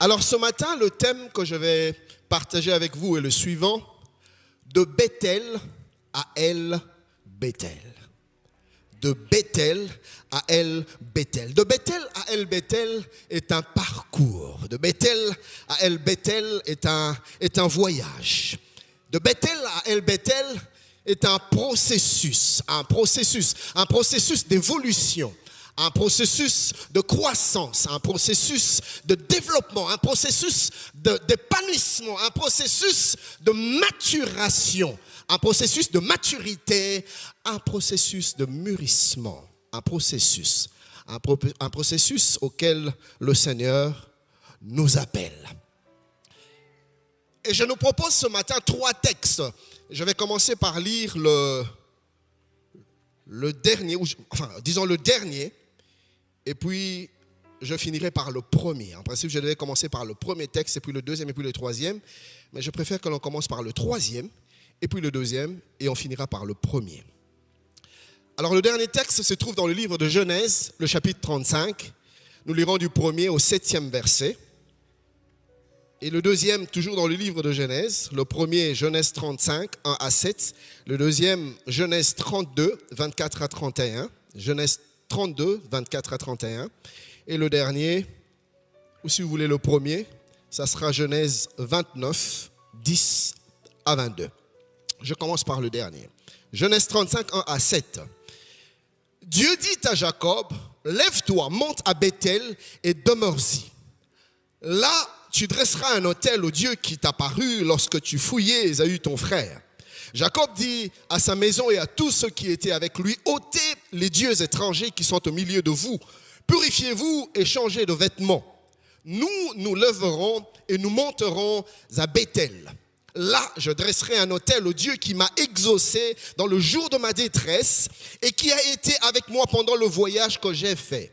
Alors ce matin, le thème que je vais partager avec vous est le suivant: de Bethel à El Bethel. De Bethel à El Bethel. De Bethel à El Bethel est un parcours. De Bethel à El Bethel est un voyage. De Bethel à El Bethel est un processus d'évolution, un processus de croissance, un processus de développement, un processus d'épanouissement, un processus de maturation, un processus de maturité, un processus de mûrissement, un processus auquel le Seigneur nous appelle. Et je nous propose ce matin 3 textes. Je vais commencer par lire le dernier, disons le dernier, et puis je finirai par le premier. En principe, je devais commencer par le premier texte, et puis le deuxième, et puis le troisième, mais je préfère que l'on commence par le troisième, et puis le deuxième, et on finira par le premier. Alors le dernier texte se trouve dans le livre de Genèse, le chapitre 35. Nous lirons du 1er au 7e verset. Et le deuxième, toujours dans le livre de Genèse, le premier, Genèse 35, 1 à 7. Le deuxième, Genèse 32, 24 à 31. Genèse 32, 24 à 31. Et le dernier, ou si vous voulez le premier, ça sera Genèse 29, 10 à 22. Je commence par le dernier. Genèse 35, 1 à 7. Dieu dit à Jacob, lève-toi, monte à Bethel et demeure-y. Là, tu dresseras un autel au Dieu qui t'apparut lorsque tu fouillais Ésaü ton frère. Jacob dit à sa maison et à tous ceux qui étaient avec lui, ôtez les dieux étrangers qui sont au milieu de vous. Purifiez-vous et changez de vêtements. Nous lèverons et nous monterons à Bethel. Là, je dresserai un autel au Dieu qui m'a exaucé dans le jour de ma détresse et qui a été avec moi pendant le voyage que j'ai fait.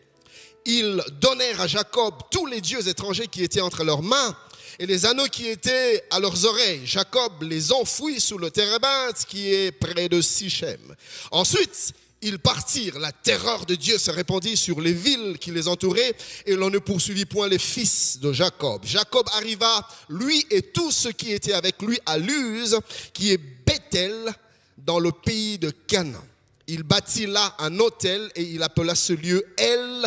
Ils donnèrent à Jacob tous les dieux étrangers qui étaient entre leurs mains et les anneaux qui étaient à leurs oreilles. Jacob les enfouit sous le térébinthe qui est près de Sichem. Ensuite, ils partirent. La terreur de Dieu se répandit sur les villes qui les entouraient et l'on ne poursuivit point les fils de Jacob. Jacob arriva, lui et tous ceux qui étaient avec lui, à Luz, qui est Bethel, dans le pays de Canaan. Il bâtit là un autel et il appela ce lieu El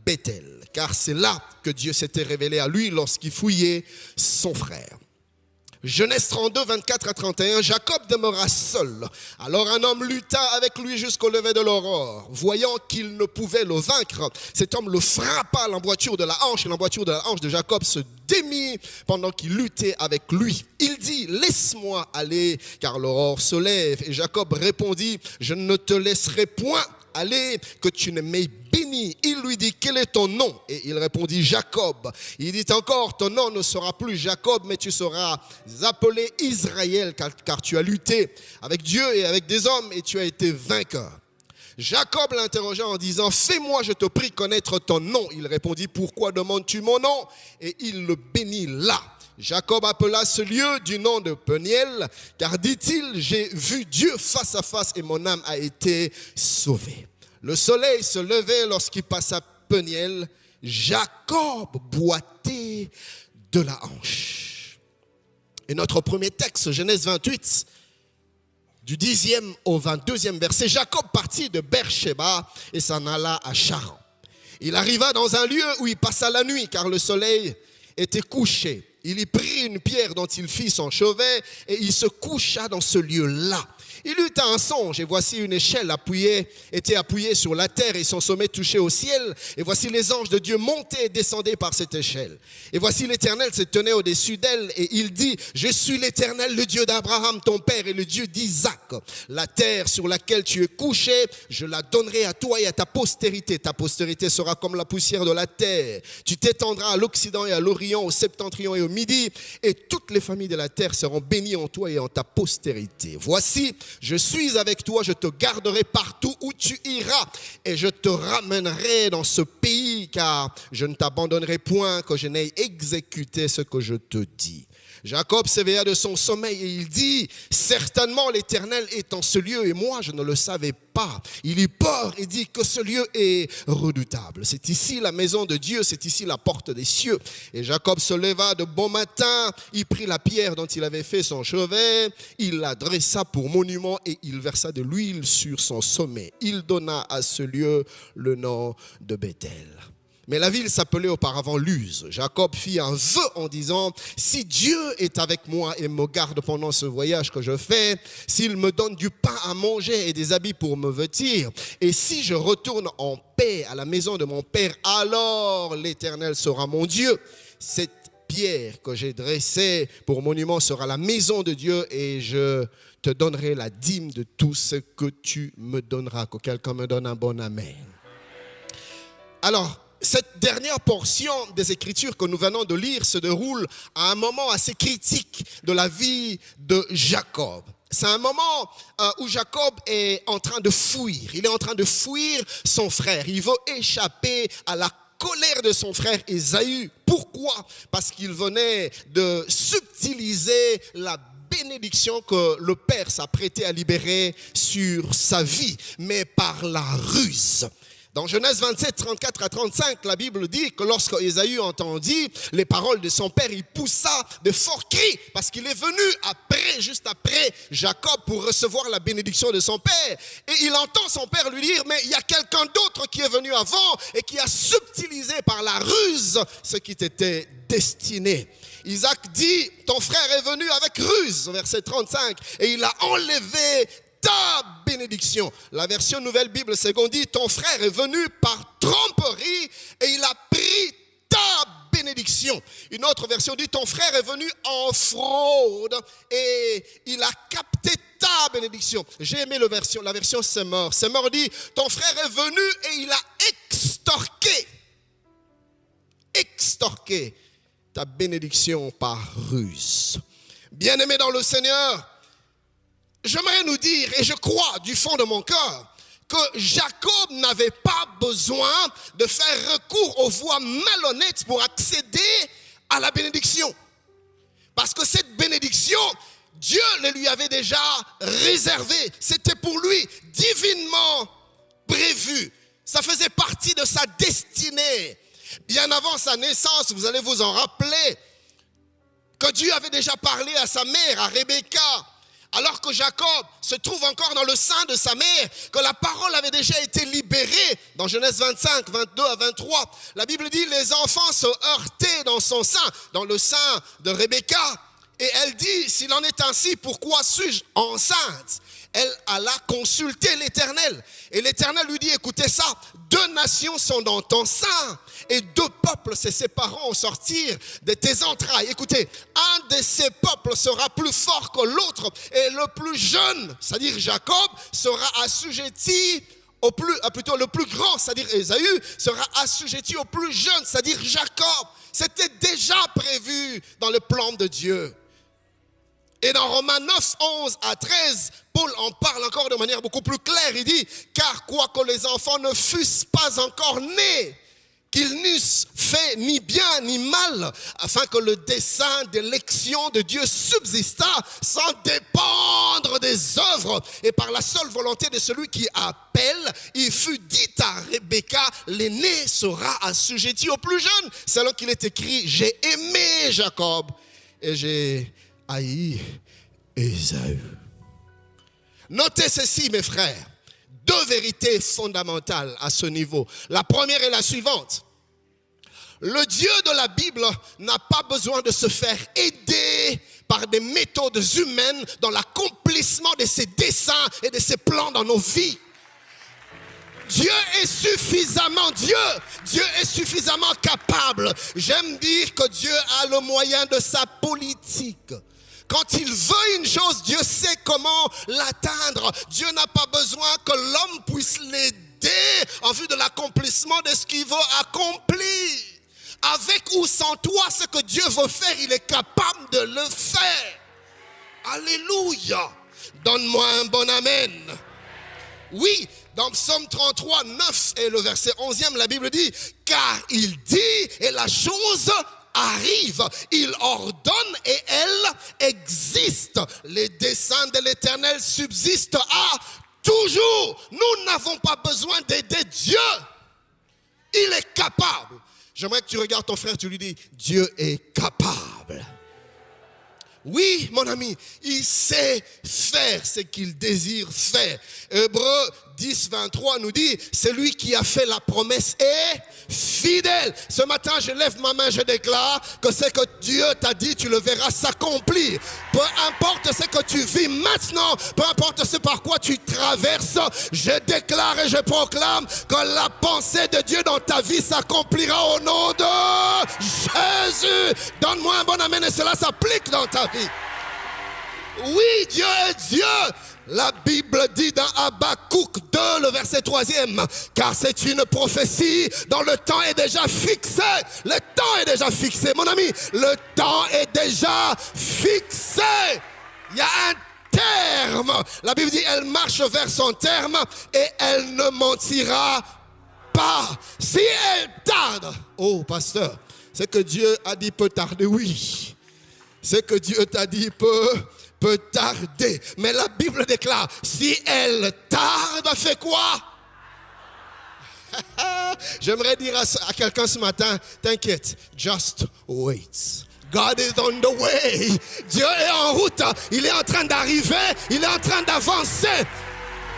Bethel, car c'est là que Dieu s'était révélé à lui lorsqu'il fouillait son frère. Genèse 32, 24 à 31, Jacob demeura seul. Alors un homme lutta avec lui jusqu'au lever de l'aurore. Voyant qu'il ne pouvait le vaincre, cet homme le frappa à l'emboîture de la hanche, et l'emboîture de la hanche de Jacob se démit pendant qu'il luttait avec lui. Il dit, laisse-moi aller, car l'aurore se lève. Et Jacob répondit, je ne te laisserai point aller, que tu ne m'aies béni. Il lui dit, quel est ton nom? Et il répondit, Jacob. Il dit encore, ton nom ne sera plus Jacob, mais tu seras appelé Israël, car tu as lutté avec Dieu et avec des hommes et tu as été vainqueur. Jacob l'interrogea en disant, fais-moi, je te prie, connaître ton nom. Il répondit, pourquoi demandes-tu mon nom? Et il le bénit là. Jacob appela ce lieu du nom de Peniel, car dit-il, j'ai vu Dieu face à face et mon âme a été sauvée. Le soleil se levait lorsqu'il passa Peniel. Jacob boitait de la hanche. Et notre premier texte, Genèse 28, du 10e au 22e verset, Jacob partit de Beersheba et s'en alla à Charan. Il arriva dans un lieu où il passa la nuit, car le soleil était couché. Il y prit une pierre dont il fit son chevet et il se coucha dans ce lieu-là. Il eut un songe et voici une échelle était appuyée sur la terre et son sommet touchait au ciel. Et voici les anges de Dieu montaient et descendaient par cette échelle. Et voici l'Éternel se tenait au-dessus d'elle et il dit, je suis l'Éternel, le Dieu d'Abraham ton père et le Dieu d'Isaac. La terre sur laquelle tu es couché, je la donnerai à toi et à ta postérité. Ta postérité sera comme la poussière de la terre. Tu t'étendras à l'Occident et à l'Orient, au septentrion et au Midi, et toutes les familles de la terre seront bénies en toi et en ta postérité. Voici, je suis avec toi, je te garderai partout où tu iras et je te ramènerai dans ce pays, car je ne t'abandonnerai point que je n'aie exécuté ce que je te dis. Jacob s'éveilla de son sommeil et il dit, certainement l'Éternel est en ce lieu et moi je ne le savais pas. Il y peur et dit que ce lieu est redoutable. C'est ici la maison de Dieu, c'est ici la porte des cieux. Et Jacob se leva de bon matin, il prit la pierre dont il avait fait son chevet, il la dressa pour monument et il versa de l'huile sur son sommet. Il donna à ce lieu le nom de Bethel. Mais la ville s'appelait auparavant Luz. Jacob fit un vœu en disant, si Dieu est avec moi et me garde pendant ce voyage que je fais, s'il me donne du pain à manger et des habits pour me vêtir, et si je retourne en paix à la maison de mon père, alors l'Éternel sera mon Dieu. Cette pierre que j'ai dressée pour monument sera la maison de Dieu et je te donnerai la dîme de tout ce que tu me donneras. Que quelqu'un me donne un bon amen. Alors, cette dernière portion des Écritures que nous venons de lire se déroule à un moment assez critique de la vie de Jacob. C'est un moment où Jacob est en train de fuir. Il est en train de fuir son frère. Il veut échapper à la colère de son frère Ésaü. Pourquoi? Parce qu'il venait de subtiliser la bénédiction que le Père s'apprêtait à libérer sur sa vie, mais par la ruse. Dans Genèse 27, 34 à 35, la Bible dit que lorsque Ésaü entendit les paroles de son père, il poussa de forts cris parce qu'il est venu juste après Jacob pour recevoir la bénédiction de son père. Et il entend son père lui dire, mais il y a quelqu'un d'autre qui est venu avant et qui a subtilisé par la ruse ce qui t'était destiné. Isaac dit, ton frère est venu avec ruse, verset 35, et il a enlevé ta bénédiction. La version Nouvelle Bible Seconde dit, ton frère est venu par tromperie et il a pris ta bénédiction. Une autre version dit, ton frère est venu en fraude et il a capté ta bénédiction. J'ai aimé la version Semeur. Semeur dit, ton frère est venu et il a extorqué ta bénédiction par ruse. Bien-aimé dans le Seigneur, j'aimerais nous dire, et je crois du fond de mon cœur, que Jacob n'avait pas besoin de faire recours aux voies malhonnêtes pour accéder à la bénédiction. Parce que cette bénédiction, Dieu le lui avait déjà réservée. C'était pour lui divinement prévu. Ça faisait partie de sa destinée. Bien avant sa naissance, vous allez vous en rappeler, que Dieu avait déjà parlé à sa mère, à Rebecca, alors que Jacob se trouve encore dans le sein de sa mère, que la parole avait déjà été libérée. Dans Genèse 25, 22 à 23, la Bible dit, les enfants se heurtaient dans son sein, dans le sein de Rebecca. Et elle dit, s'il en est ainsi, pourquoi suis-je enceinte? Elle alla consulter l'Éternel. Et l'Éternel lui dit, écoutez ça, 2 nations sont dans ton sein et 2 peuples se sépareront au sortir de tes entrailles. Écoutez, un de ces peuples sera plus fort que l'autre et le plus jeune, c'est-à-dire Jacob, sera assujetti plutôt le plus grand, c'est-à-dire Ésaü, sera assujetti au plus jeune, c'est-à-dire Jacob. C'était déjà prévu dans le plan de Dieu. Et dans Romains 9, 11 à 13, Paul en parle encore de manière beaucoup plus claire. Il dit, car quoique les enfants ne fussent pas encore nés, qu'ils n'eussent fait ni bien ni mal, afin que le dessein d'élection de Dieu subsistât sans dépendre des œuvres. Et par la seule volonté de celui qui appelle, il fut dit à Rebecca, l'aîné sera assujetti au plus jeune. Selon qu'il est écrit, j'ai aimé Jacob et j'ai haï Ésaü. Notez ceci, mes frères. 2 vérités fondamentales à ce niveau. La première est la suivante. Le Dieu de la Bible n'a pas besoin de se faire aider par des méthodes humaines dans l'accomplissement de ses desseins et de ses plans dans nos vies. Dieu est suffisamment Dieu est suffisamment capable. J'aime dire que Dieu a le moyen de sa politique. Quand il veut une chose, Dieu sait comment l'atteindre. Dieu n'a pas besoin que l'homme puisse l'aider en vue de l'accomplissement de ce qu'il veut accomplir. Avec ou sans toi, ce que Dieu veut faire, il est capable de le faire. Alléluia. Donne-moi un bon amen. Oui, dans Psaume 33, 9 et le verset 11e, la Bible dit, car il dit et la chose arrive, il ordonne et elle existe. Les desseins de l'Éternel subsistent à toujours. Nous n'avons pas besoin d'aider Dieu. Il est capable. J'aimerais que tu regardes ton frère, tu lui dis, Dieu est capable. Oui, mon ami, il sait faire ce qu'il désire faire. Hébreux 10, 23 nous dit, celui qui a fait la promesse est fidèle. Ce matin, je lève ma main, je déclare que ce que Dieu t'a dit, tu le verras s'accomplir. Peu importe ce que tu vis maintenant, peu importe ce par quoi tu traverses, je déclare et je proclame que la pensée de Dieu dans ta vie s'accomplira au nom de Jésus. Donne-moi un bon amen et cela s'applique dans ta vie. Oui, Dieu est Dieu. La Bible dit dans Habakkuk 2, le verset 3e, car c'est une prophétie dont le temps est déjà fixé. Le temps est déjà fixé, mon ami. Le temps est déjà fixé. Il y a un terme. La Bible dit, elle marche vers son terme et elle ne mentira pas. Si elle tarde, oh pasteur, c'est que Dieu a dit peut tarder, oui. C'est que Dieu t'a dit peut tarder. Mais la Bible déclare, si elle tarde, fait quoi? J'aimerais dire à quelqu'un ce matin, t'inquiète, just wait. God is on the way. Dieu est en route. Il est en train d'arriver. Il est en train d'avancer.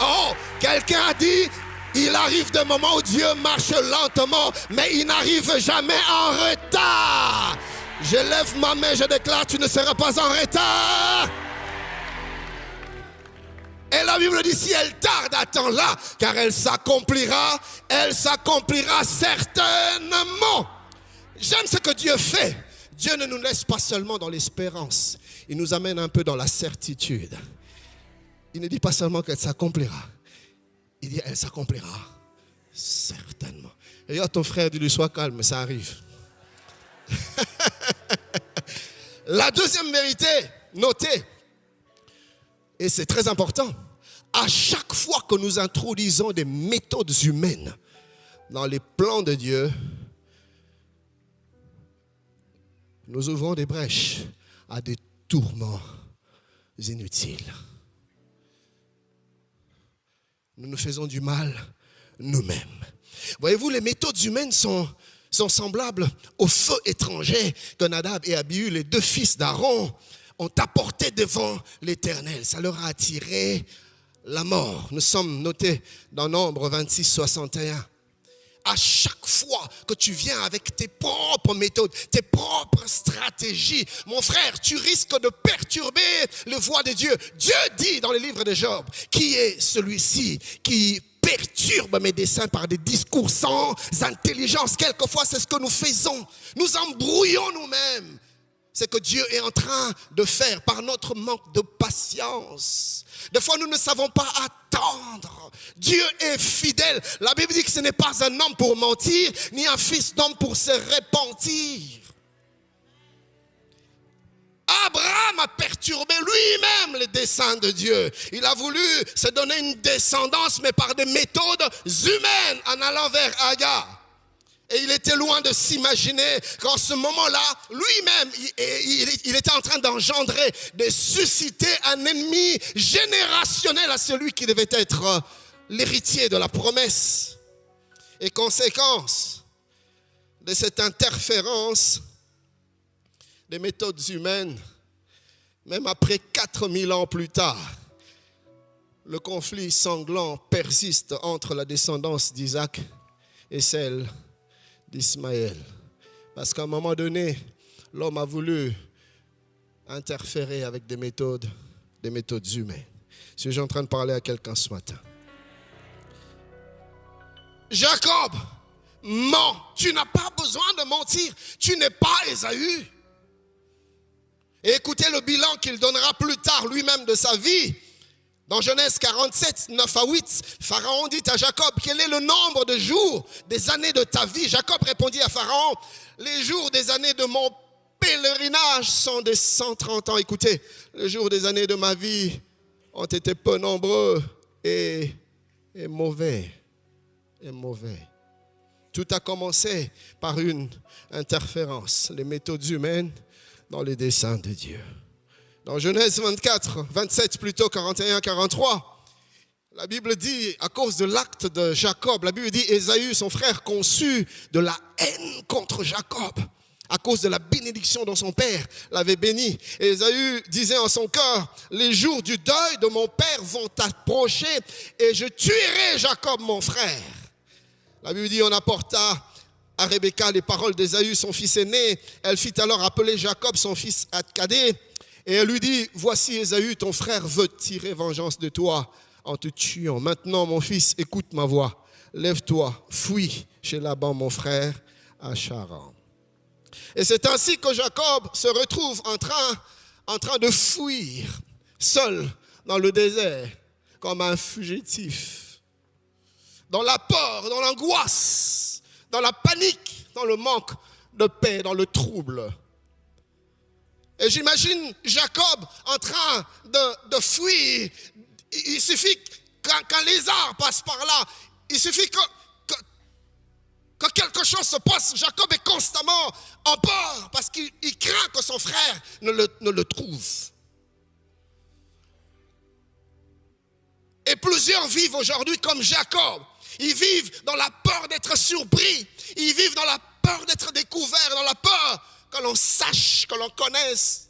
Oh, quelqu'un a dit, il arrive des moments où Dieu marche lentement, mais il n'arrive jamais en retard. Je lève ma main, je déclare, tu ne seras pas en retard. Et la Bible dit, si elle tarde, attends-la, car elle s'accomplira certainement. J'aime ce que Dieu fait. Dieu ne nous laisse pas seulement dans l'espérance, il nous amène un peu dans la certitude. Il ne dit pas seulement qu'elle s'accomplira, il dit elle s'accomplira certainement. Et regarde ton frère, dis-lui, sois calme, ça arrive. La deuxième vérité, notez, et c'est très important, à chaque fois que nous introduisons des méthodes humaines dans les plans de Dieu, nous ouvrons des brèches à des tourments inutiles. Nous nous faisons du mal nous-mêmes. Voyez-vous, les méthodes humaines sont semblables au feu étranger que Nadab et Abihu, les deux fils d'Aaron, ont apporté devant l'Éternel. Ça leur a attiré la mort. Nous sommes notés dans Nombre 26, 61. À chaque fois que tu viens avec tes propres méthodes, tes propres stratégies, mon frère, tu risques de perturber les voies de Dieu. Dieu dit dans le livre de Job, qui est celui-ci qui perturbe mes desseins par des discours sans intelligence. Quelquefois, c'est ce que nous faisons. Nous embrouillons nous-mêmes. C'est que Dieu est en train de faire par notre manque de patience. Des fois, nous ne savons pas attendre. Dieu est fidèle. La Bible dit que ce n'est pas un homme pour mentir, ni un fils d'homme pour se repentir. Abraham a perturbé lui-même les desseins de Dieu. Il a voulu se donner une descendance, mais par des méthodes humaines, en allant vers Agar. Et il était loin de s'imaginer qu'en ce moment-là, lui-même, il était en train d'engendrer, de susciter un ennemi générationnel à celui qui devait être l'héritier de la promesse. Et conséquence de cette interférence des méthodes humaines, même après 4000 ans plus tard, le conflit sanglant persiste entre la descendance d'Isaac et celle d'Ismaël. Parce qu'à un moment donné, l'homme a voulu interférer avec des méthodes humaines. Si je suis en train de parler à quelqu'un ce matin. Jacob ment. Tu n'as pas besoin de mentir. Tu n'es pas Ésaü. Et écoutez le bilan qu'il donnera plus tard lui-même de sa vie. Dans Genèse 47, 9 à 8, Pharaon dit à Jacob, quel est le nombre de jours des années de ta vie? Jacob répondit à Pharaon, les jours des années de mon pèlerinage sont de 130 ans. Écoutez, les jours des années de ma vie ont été peu nombreux et mauvais. Tout a commencé par une interférence, les méthodes humaines dans les desseins de Dieu. Dans Genèse 24, 27 plutôt, 41, 43, la Bible dit, à cause de l'acte de Jacob, la Bible dit, Ésaü, son frère, conçut de la haine contre Jacob, à cause de la bénédiction dont son père l'avait béni. Et Ésaü disait en son cœur, les jours du deuil de mon père vont approcher et je tuerai Jacob, mon frère. La Bible dit, on apporta à Rebecca les paroles d'Ésaü, son fils aîné. Elle fit alors appeler Jacob, son fils cadet, et elle lui dit, voici Ésaü, ton frère veut tirer vengeance de toi en te tuant. Maintenant, mon fils, écoute ma voix. Lève-toi, fuis chez Laban, mon frère, à Charan. Et c'est ainsi que Jacob se retrouve en train de fuir, seul dans le désert, comme un fugitif. Dans la peur, dans l'angoisse, dans la panique, dans le manque de paix, dans le trouble. Et j'imagine Jacob en train de fuir. Il suffit, quand les arbres passent par là, il suffit que quelque chose se passe. Jacob est constamment en peur parce qu'il craint que son frère ne le trouve. Et plusieurs vivent aujourd'hui comme Jacob. Ils vivent dans la peur d'être surpris. Ils vivent dans la peur d'être découverts, dans la peur que l'on sache, que l'on connaisse.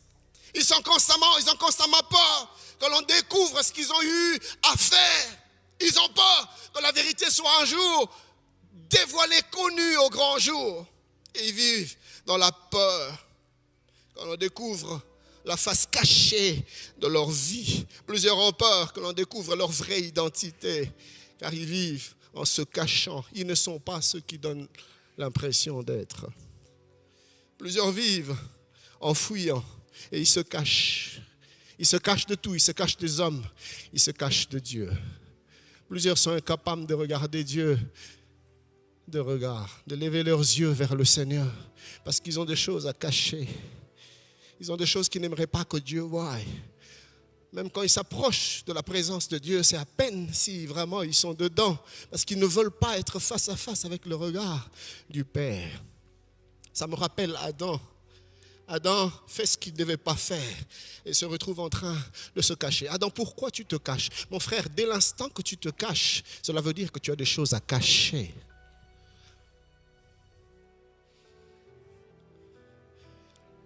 Ils ont constamment peur que l'on découvre ce qu'ils ont eu à faire. Ils ont peur que la vérité soit un jour dévoilée, connue au grand jour. Et ils vivent dans la peur quand on découvre la face cachée de leur vie. Plusieurs ont peur que l'on découvre leur vraie identité, car ils vivent en se cachant. Ils ne sont pas ceux qui donnent l'impression d'être. Plusieurs vivent en fuyant et ils se cachent. Ils se cachent de tout, ils se cachent des hommes, ils se cachent de Dieu. Plusieurs sont incapables de regarder Dieu de regard, de lever leurs yeux vers le Seigneur, parce qu'ils ont des choses à cacher. Ils ont des choses qu'ils n'aimeraient pas que Dieu voie. Même quand ils s'approchent de la présence de Dieu, c'est à peine si vraiment ils sont dedans, parce qu'ils ne veulent pas être face à face avec le regard du Père. Ça me rappelle Adam. Adam fait ce qu'il ne devait pas faire et se retrouve en train de se cacher. Adam, pourquoi tu te caches? Mon frère, dès l'instant que tu te caches, cela veut dire que tu as des choses à cacher.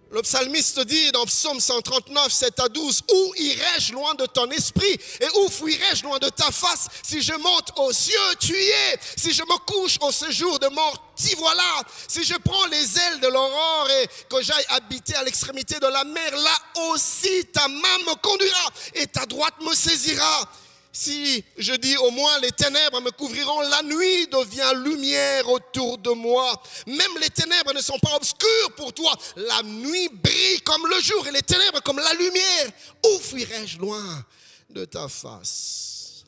Le psalmiste dit dans Psaume 139, 7 à 12, « Où irai-je loin de ton esprit et où fuirai-je loin de ta face? Si je monte aux cieux, tu y es. Si je me couche au séjour de mort, t'y voilà. Si je prends les ailes de l'aurore et que j'aille habiter à l'extrémité de la mer, là aussi ta main me conduira et ta droite me saisira. Si je dis au moins les ténèbres me couvriront, la nuit devient lumière autour de moi. Même les ténèbres ne sont pas obscures pour toi. La nuit brille comme le jour et les ténèbres comme la lumière. Où fuirai-je loin de ta face? »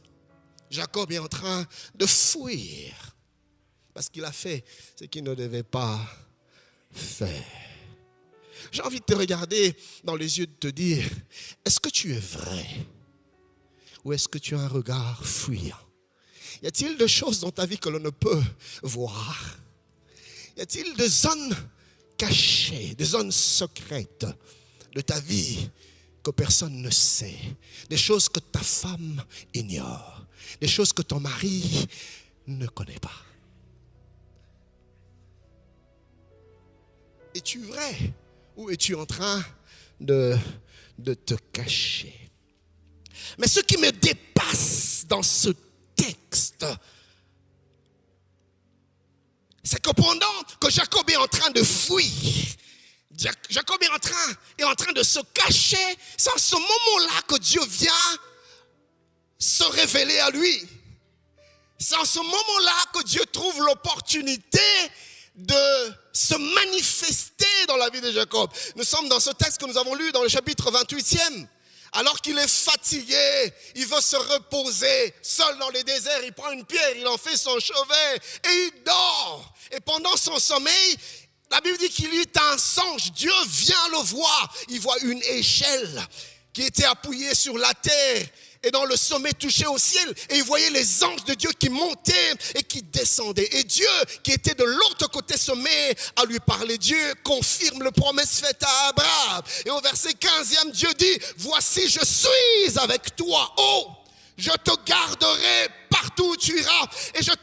Jacob est en train de fuir parce qu'il a fait ce qu'il ne devait pas faire. J'ai envie de te regarder dans les yeux, de te dire, est-ce que tu es vrai? Ou est-ce que tu as un regard fuyant? Y a-t-il des choses dans ta vie que l'on ne peut voir? Y a-t-il des zones cachées, des zones secrètes de ta vie que personne ne sait? Des choses que ta femme ignore, des choses que ton mari ne connaît pas. Es-tu vrai ou es-tu en train de te cacher? Mais ce qui me dépasse dans ce texte, c'est que pendant que Jacob est en train de fuir, Jacob est en train de se cacher, c'est en ce moment-là que Dieu vient se révéler à lui. C'est en ce moment-là que Dieu trouve l'opportunité de se manifester dans la vie de Jacob. Nous sommes dans ce texte que nous avons lu dans le chapitre 28e. Alors qu'il est fatigué, il veut se reposer, seul dans le désert, il prend une pierre, il en fait son chevet et il dort. Et pendant son sommeil, la Bible dit qu'il eut un songe. Dieu vient le voir. Il voit une échelle qui était appuyée sur la terre et dans le sommet touché au ciel. Et il voyait les anges de Dieu qui montaient et qui descendaient. Et Dieu, qui était de l'autre côté se met à lui parler. Dieu confirme la promesse faite à Abraham. Et au verset 15e, Dieu dit, voici je suis avec toi. Oh, je te garderai partout où tu iras et je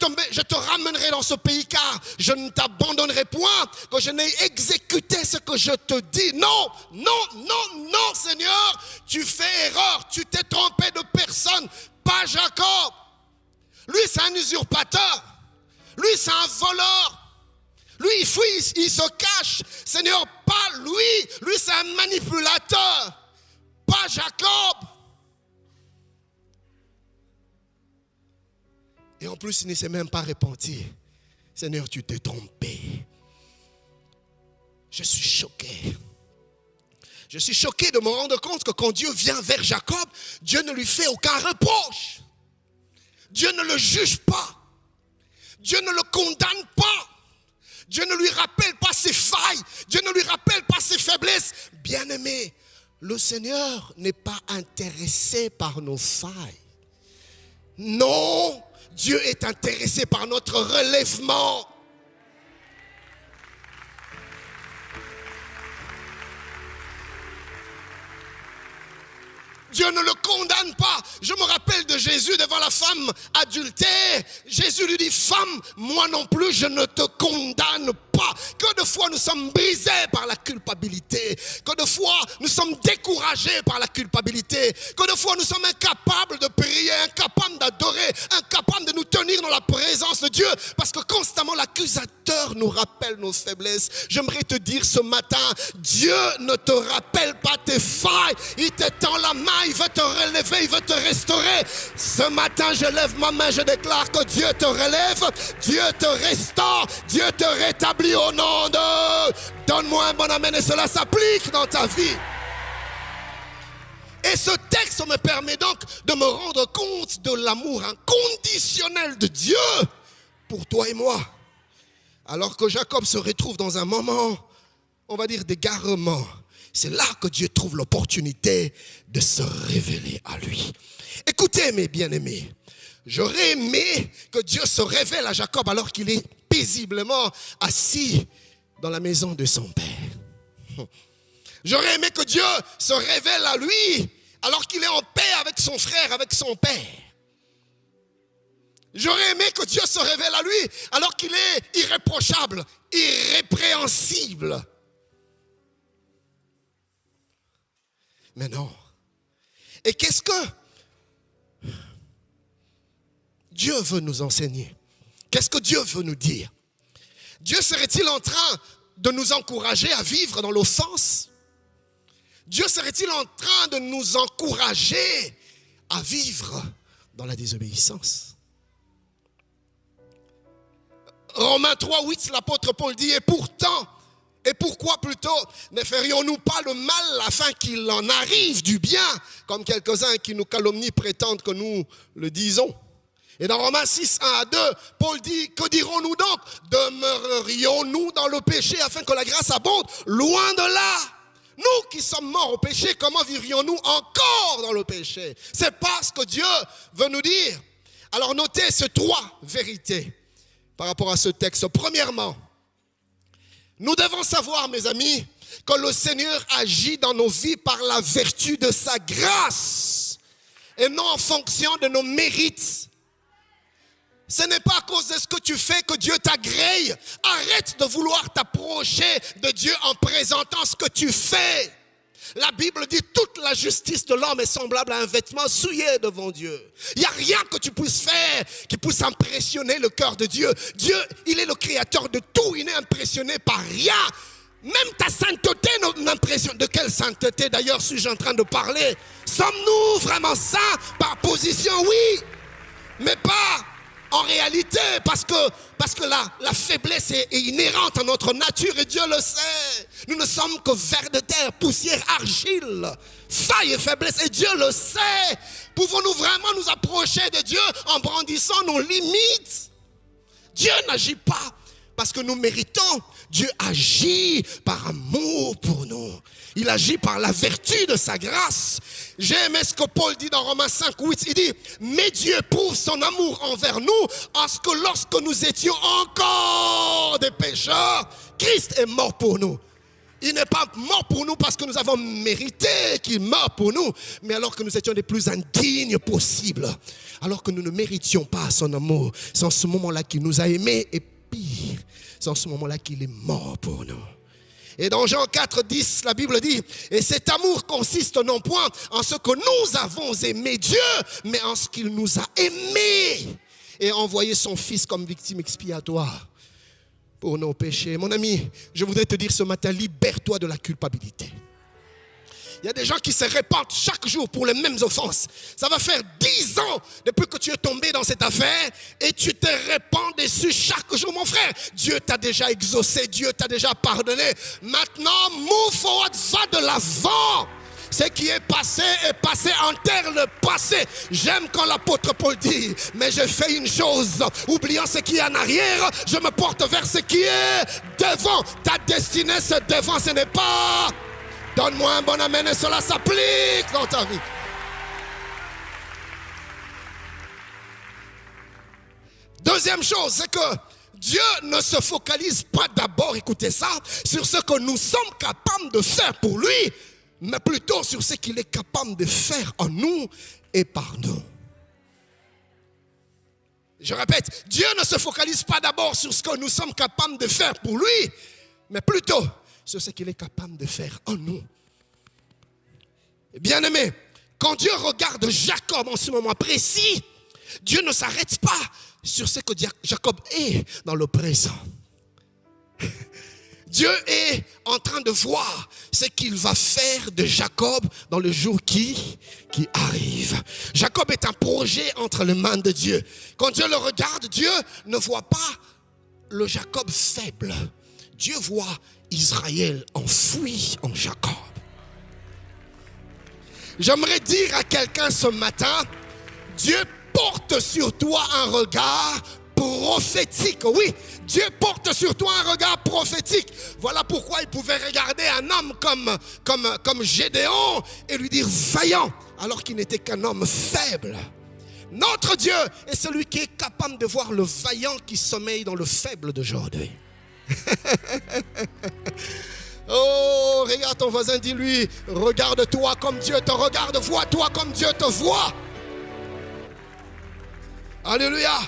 te ramènerai dans ce pays car je ne t'abandonnerai point que je n'ai exécuté ce que je te dis. Non, non, non, non Seigneur, tu fais erreur, tu t'es trompé de personne, pas Jacob. Lui c'est un usurpateur, lui c'est un voleur. Lui, il fuit, il se cache. Seigneur, pas lui. Lui, c'est un manipulateur. Pas Jacob. Et en plus, il ne s'est même pas repenti. Seigneur, tu t'es trompé. Je suis choqué. Je suis choqué de me rendre compte que quand Dieu vient vers Jacob, Dieu ne lui fait aucun reproche. Dieu ne le juge pas. Dieu ne le condamne pas. Dieu ne lui rappelle pas ses failles. Dieu ne lui rappelle pas ses faiblesses. Bien-aimé, le Seigneur n'est pas intéressé par nos failles. Non, Dieu est intéressé par notre relèvement. Dieu ne le condamne pas. Je me rappelle de Jésus devant la femme adultère. Jésus lui dit, femme, moi non plus, je ne te condamne pas. Que de fois nous sommes brisés par la culpabilité. Que de fois nous sommes découragés par la culpabilité. Que de fois nous sommes incapables de prier, incapables d'adorer, incapables de nous tenir dans la présence de Dieu. Parce que constamment l'accusateur nous rappelle nos faiblesses. J'aimerais te dire ce matin, Dieu ne te rappelle pas tes failles. Il te tend la main. Il veut te relever, il veut te restaurer. Ce matin, je lève ma main, je déclare que Dieu te relève, Dieu te restaure, Dieu te rétablit au nom de... Donne-moi un bon amen et cela s'applique dans ta vie. Et ce texte me permet donc de me rendre compte de l'amour inconditionnel de Dieu pour toi et moi. Alors que Jacob se retrouve dans un moment, on va dire, d'égarement. C'est là que Dieu trouve l'opportunité de se révéler à lui. Écoutez mes bien-aimés, j'aurais aimé que Dieu se révèle à Jacob alors qu'il est paisiblement assis dans la maison de son père. J'aurais aimé que Dieu se révèle à lui alors qu'il est en paix avec son frère, avec son père. J'aurais aimé que Dieu se révèle à lui alors qu'il est irréprochable, irrépréhensible. Mais non. Et qu'est-ce que Dieu veut nous enseigner? Qu'est-ce que Dieu veut nous dire? Dieu serait-il en train de nous encourager à vivre dans l'offense? Dieu serait-il en train de nous encourager à vivre dans la désobéissance? Romains 3:8, l'apôtre Paul dit, et pourtant, et pourquoi plutôt ne ferions-nous pas le mal afin qu'il en arrive du bien, comme quelques-uns qui nous calomnient prétendent que nous le disons. Et dans Romains 6:1-2, Paul dit, que dirons-nous donc? Demeurerions-nous dans le péché afin que la grâce abonde? Loin de là. Nous qui sommes morts au péché, comment vivrions-nous encore dans le péché? C'est pas ce que Dieu veut nous dire. Alors notez ces trois vérités par rapport à ce texte. Premièrement, nous devons savoir, mes amis, que le Seigneur agit dans nos vies par la vertu de sa grâce et non en fonction de nos mérites. Ce n'est pas à cause de ce que tu fais que Dieu t'agrée. Arrête de vouloir t'approcher de Dieu en présentant ce que tu fais. La Bible dit toute la justice de l'homme est semblable à un vêtement souillé devant Dieu. Il n'y a rien que tu puisses faire qui puisse impressionner le cœur de Dieu. Dieu, il est le créateur de tout, il n'est impressionné par rien. Même ta sainteté n'impressionne. De quelle sainteté d'ailleurs suis-je en train de parler? Sommes-nous vraiment saints par position? Oui, mais pas en réalité, parce que la faiblesse est inhérente à notre nature et Dieu le sait. Nous ne sommes que vers de terre, poussière, argile, faille et faiblesse et Dieu le sait. Pouvons-nous vraiment nous approcher de Dieu en brandissant nos limites? Dieu n'agit pas parce que nous méritons. Dieu agit par amour pour nous. Il agit par la vertu de sa grâce. J'ai aimé ce que Paul dit dans Romains 5:8. Il dit, mais Dieu prouve son amour envers nous en ce que lorsque nous étions encore des pécheurs, Christ est mort pour nous. Il n'est pas mort pour nous parce que nous avons mérité qu'il meure pour nous, mais alors que nous étions les plus indignes possibles, alors que nous ne méritions pas son amour. C'est en ce moment-là qu'il nous a aimés et pire, c'est en ce moment-là qu'il est mort pour nous. Et dans Jean 4:10, la Bible dit, et cet amour consiste non point en ce que nous avons aimé Dieu, mais en ce qu'il nous a aimés et envoyé son Fils comme victime expiatoire pour nos péchés. Mon ami, je voudrais te dire ce matin, libère-toi de la culpabilité. Il y a des gens qui se répandent chaque jour pour les mêmes offenses. Ça va faire 10 ans depuis que tu es tombé dans cette affaire et tu te répands dessus chaque jour. Mon frère, Dieu t'a déjà exaucé, Dieu t'a déjà pardonné. Maintenant, move forward, va de l'avant. Ce qui est passé, enterre le passé. J'aime quand l'apôtre Paul dit, mais je fais une chose, oubliant ce qui est en arrière, je me porte vers ce qui est devant. Ta destinée, c'est devant, ce n'est pas... Donne-moi un bon amen et cela s'applique dans ta vie. Deuxième chose, c'est que Dieu ne se focalise pas d'abord, écoutez ça, sur ce que nous sommes capables de faire pour lui, mais plutôt sur ce qu'il est capable de faire en nous et par nous. Je répète, Dieu ne se focalise pas d'abord sur ce que nous sommes capables de faire pour lui, mais plutôt sur ce qu'il est capable de faire en nous. Bien-aimé, quand Dieu regarde Jacob en ce moment précis, Dieu ne s'arrête pas sur ce que Jacob est dans le présent. Dieu est en train de voir ce qu'il va faire de Jacob dans le jour qui arrive. Jacob est un projet entre les mains de Dieu. Quand Dieu le regarde, Dieu ne voit pas le Jacob faible. Dieu voit Israël enfoui en Jacob. J'aimerais dire à quelqu'un ce matin, Dieu porte sur toi un regard prophétique. Oui, Dieu porte sur toi un regard prophétique. Voilà pourquoi il pouvait regarder un homme comme Gédéon et lui dire vaillant, alors qu'il n'était qu'un homme faible. Notre Dieu est celui qui est capable de voir le vaillant qui sommeille dans le faible d'aujourd'hui. Oh, regarde ton voisin, dis-lui, regarde-toi comme Dieu te regarde, vois-toi comme Dieu te voit. Alléluia.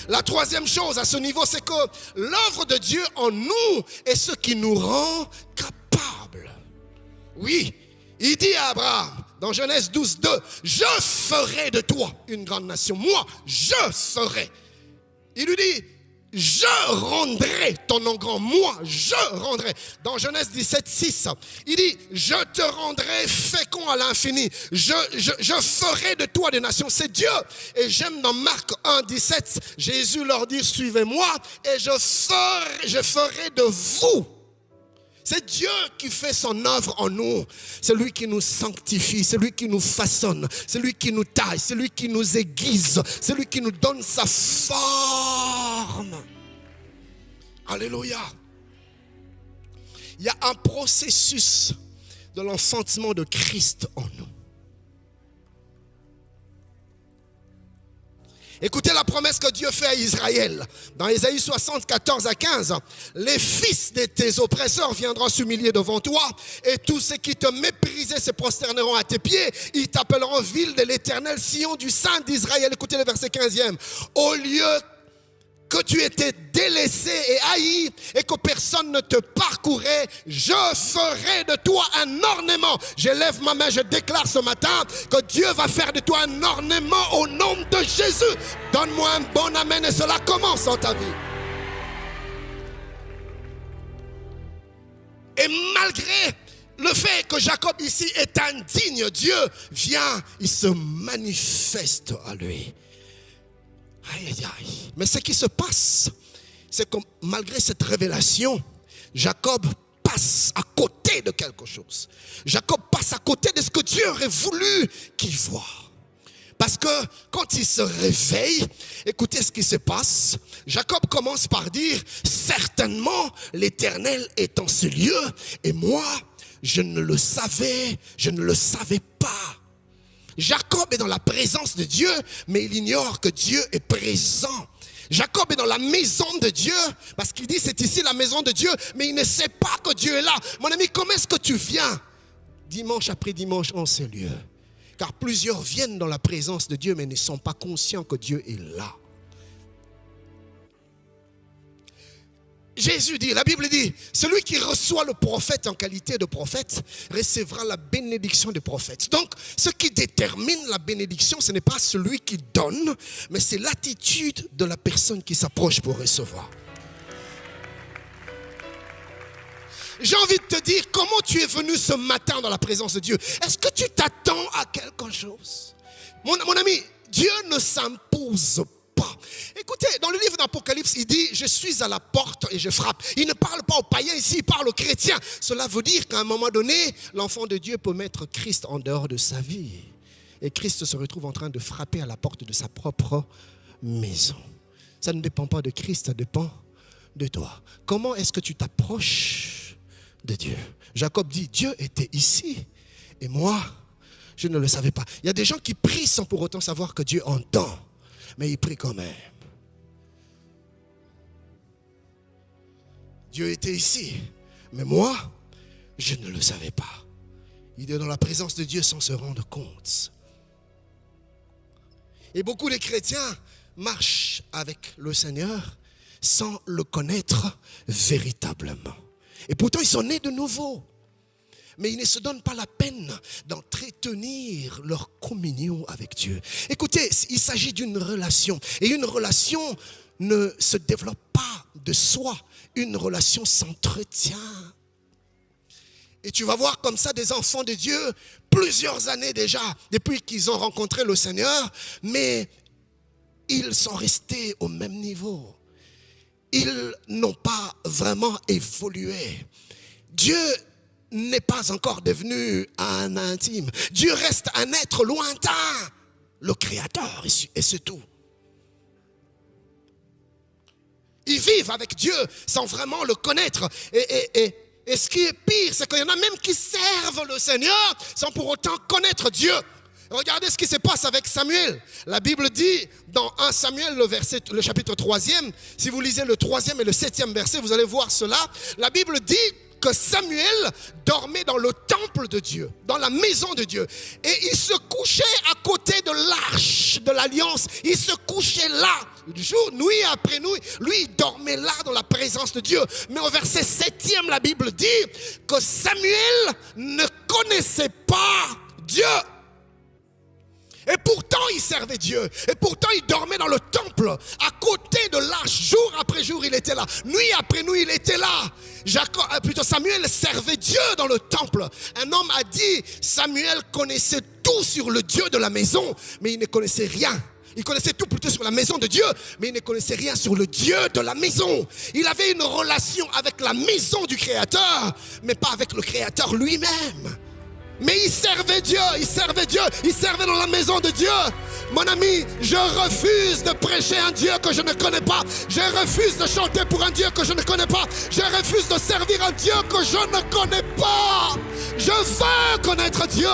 La troisième chose à ce niveau, c'est que l'œuvre de Dieu en nous est ce qui nous rend capables. Oui, il dit à Abraham, dans Genèse 12:2, je ferai de toi une grande nation. Moi, je ferai. Il lui dit, je rendrai ton nom grand. Moi, je rendrai. Dans Genèse 17:6, il dit, je te rendrai fécond à l'infini. Je ferai de toi des nations. C'est Dieu. Et j'aime dans Marc 1:17, Jésus leur dit, suivez-moi et je ferai de vous. C'est Dieu qui fait son œuvre en nous. C'est lui qui nous sanctifie, c'est lui qui nous façonne, c'est lui qui nous taille, c'est lui qui nous aiguise, c'est lui qui nous donne sa forme. Alléluia. Il y a un processus de l'enfantement de Christ en nous. Écoutez la promesse que Dieu fait à Israël. Dans Ésaïe 60, 14-15. Les fils de tes oppresseurs viendront s'humilier devant toi et tous ceux qui te méprisaient se prosterneront à tes pieds. Ils t'appelleront ville de l'Éternel, Sion du Saint d'Israël. Écoutez le verset 15e. Au lieu que tu étais délaissé et haï et que personne ne te parcourait, je ferai de toi un ornement. Je lève ma main, je déclare ce matin que Dieu va faire de toi un ornement au nom de Jésus. Donne-moi un bon amen et cela commence dans ta vie. Et malgré le fait que Jacob ici est indigne, Dieu vient, il se manifeste à lui. Aïe, aïe, aïe. Mais ce qui se passe, c'est que malgré cette révélation, Jacob passe à côté de quelque chose. Jacob passe à côté de ce que Dieu aurait voulu qu'il voie. Parce que quand il se réveille, écoutez ce qui se passe. Jacob commence par dire, certainement l'Éternel est en ce lieu et moi, je ne le savais pas. Jacob est dans la présence de Dieu, mais il ignore que Dieu est présent. Jacob est dans la maison de Dieu, parce qu'il dit c'est ici la maison de Dieu, mais il ne sait pas que Dieu est là. Mon ami, comment est-ce que tu viens dimanche après dimanche en ces lieux? Car plusieurs viennent dans la présence de Dieu, mais ne sont pas conscients que Dieu est là. Jésus dit, la Bible dit, celui qui reçoit le prophète en qualité de prophète recevra la bénédiction du prophète. Donc, ce qui détermine la bénédiction, ce n'est pas celui qui donne, mais c'est l'attitude de la personne qui s'approche pour recevoir. J'ai envie de te dire, comment tu es venu ce matin dans la présence de Dieu? Est-ce que tu t'attends à quelque chose? Mon ami, Dieu ne s'impose pas. Écoutez, dans le livre d'Apocalypse, il dit, je suis à la porte et je frappe. Il ne parle pas aux païens ici, il parle aux chrétiens. Cela veut dire qu'à un moment donné, l'enfant de Dieu peut mettre Christ en dehors de sa vie. Et Christ se retrouve en train de frapper à la porte de sa propre maison. Ça ne dépend pas de Christ, ça dépend de toi. Comment est-ce que tu t'approches de Dieu? Jacob dit, Dieu était ici et moi, je ne le savais pas. Il y a des gens qui prient sans pour autant savoir que Dieu entend. Mais il prie quand même. Dieu était ici, mais moi, je ne le savais pas. Il est dans la présence de Dieu sans se rendre compte. Et beaucoup de chrétiens marchent avec le Seigneur sans le connaître véritablement. Et pourtant, ils sont nés de nouveau. Mais ils ne se donnent pas la peine d'entretenir leur communion avec Dieu. Écoutez, il s'agit d'une relation. Et une relation ne se développe pas de soi. Une relation s'entretient. Et tu vas voir comme ça des enfants de Dieu, plusieurs années déjà, depuis qu'ils ont rencontré le Seigneur, mais ils sont restés au même niveau. Ils n'ont pas vraiment évolué. Dieu n'est pas encore devenu un intime. Dieu reste un être lointain, le Créateur, et c'est tout. Ils vivent avec Dieu sans vraiment le connaître. Et ce qui est pire, c'est qu'il y en a même qui servent le Seigneur sans pour autant connaître Dieu. Regardez ce qui se passe avec Samuel. La Bible dit dans 1 Samuel, le chapitre 3e, si vous lisez le 3e et le 7e verset, vous allez voir cela. La Bible dit que Samuel dormait dans le temple de Dieu, dans la maison de Dieu. Et il se couchait à côté de l'arche de l'alliance. Il se couchait là, jour, nuit après nuit. Lui, il dormait là dans la présence de Dieu. Mais au verset 7e, la Bible dit que Samuel ne connaissait pas Dieu. Et pourtant, il servait Dieu. Et pourtant, il dormait dans le temple. À côté de l'arche, jour après jour, il était là. Nuit après nuit, il était là. Samuel servait Dieu dans le temple. Un homme a dit, Samuel connaissait tout sur le Dieu de la maison, mais il ne connaissait rien. Il connaissait tout plutôt sur la maison de Dieu, mais il ne connaissait rien sur le Dieu de la maison. Il avait une relation avec la maison du Créateur, mais pas avec le Créateur lui-même. Mais il servait Dieu, il servait dans la maison de Dieu. Mon ami, je refuse de prêcher un Dieu que je ne connais pas. Je refuse de chanter pour un Dieu que je ne connais pas. Je refuse de servir un Dieu que je ne connais pas. Je veux connaître Dieu.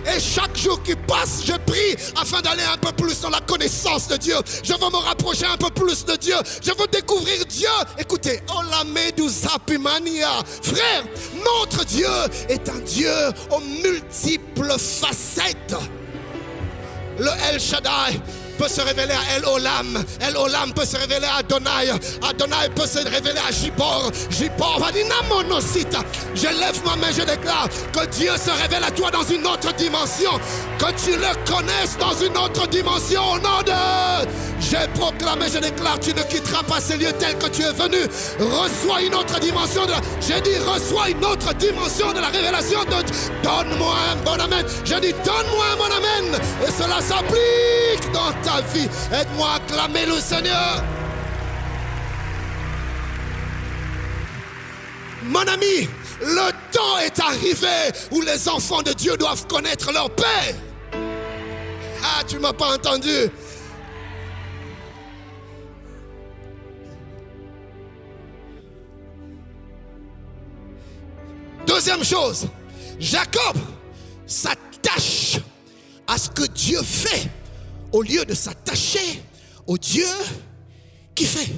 Et chaque jour qui passe, je prie afin d'aller un peu plus dans la connaissance de Dieu. Je veux me rapprocher un peu plus de Dieu. Je veux découvrir Dieu. Écoutez, frère, notre Dieu est un Dieu aux multiples facettes. Le El Shaddai peut se révéler à El Olam. El Olam peut se révéler à Adonai. Adonai peut se révéler à Jibor. Jibor va dire Namonosita. Je lève ma main, je déclare que Dieu se révèle à toi dans une autre dimension. Que tu le connaisses dans une autre dimension. Au nom de... J'ai proclamé, je déclare, tu ne quitteras pas ces lieux tels que tu es venu. Reçois une autre dimension de la... J'ai dit, reçois une autre dimension de la révélation de... Donne-moi un bon amen. J'ai dit, donne-moi un bon amen. Et cela s'applique dans ta vie. Aide-moi à acclamer le Seigneur. Mon ami, le temps est arrivé où les enfants de Dieu doivent connaître leur Père. Ah, tu ne m'as pas entendu. Deuxième chose, Jacob s'attache à ce que Dieu fait au lieu de s'attacher au Dieu qui fait.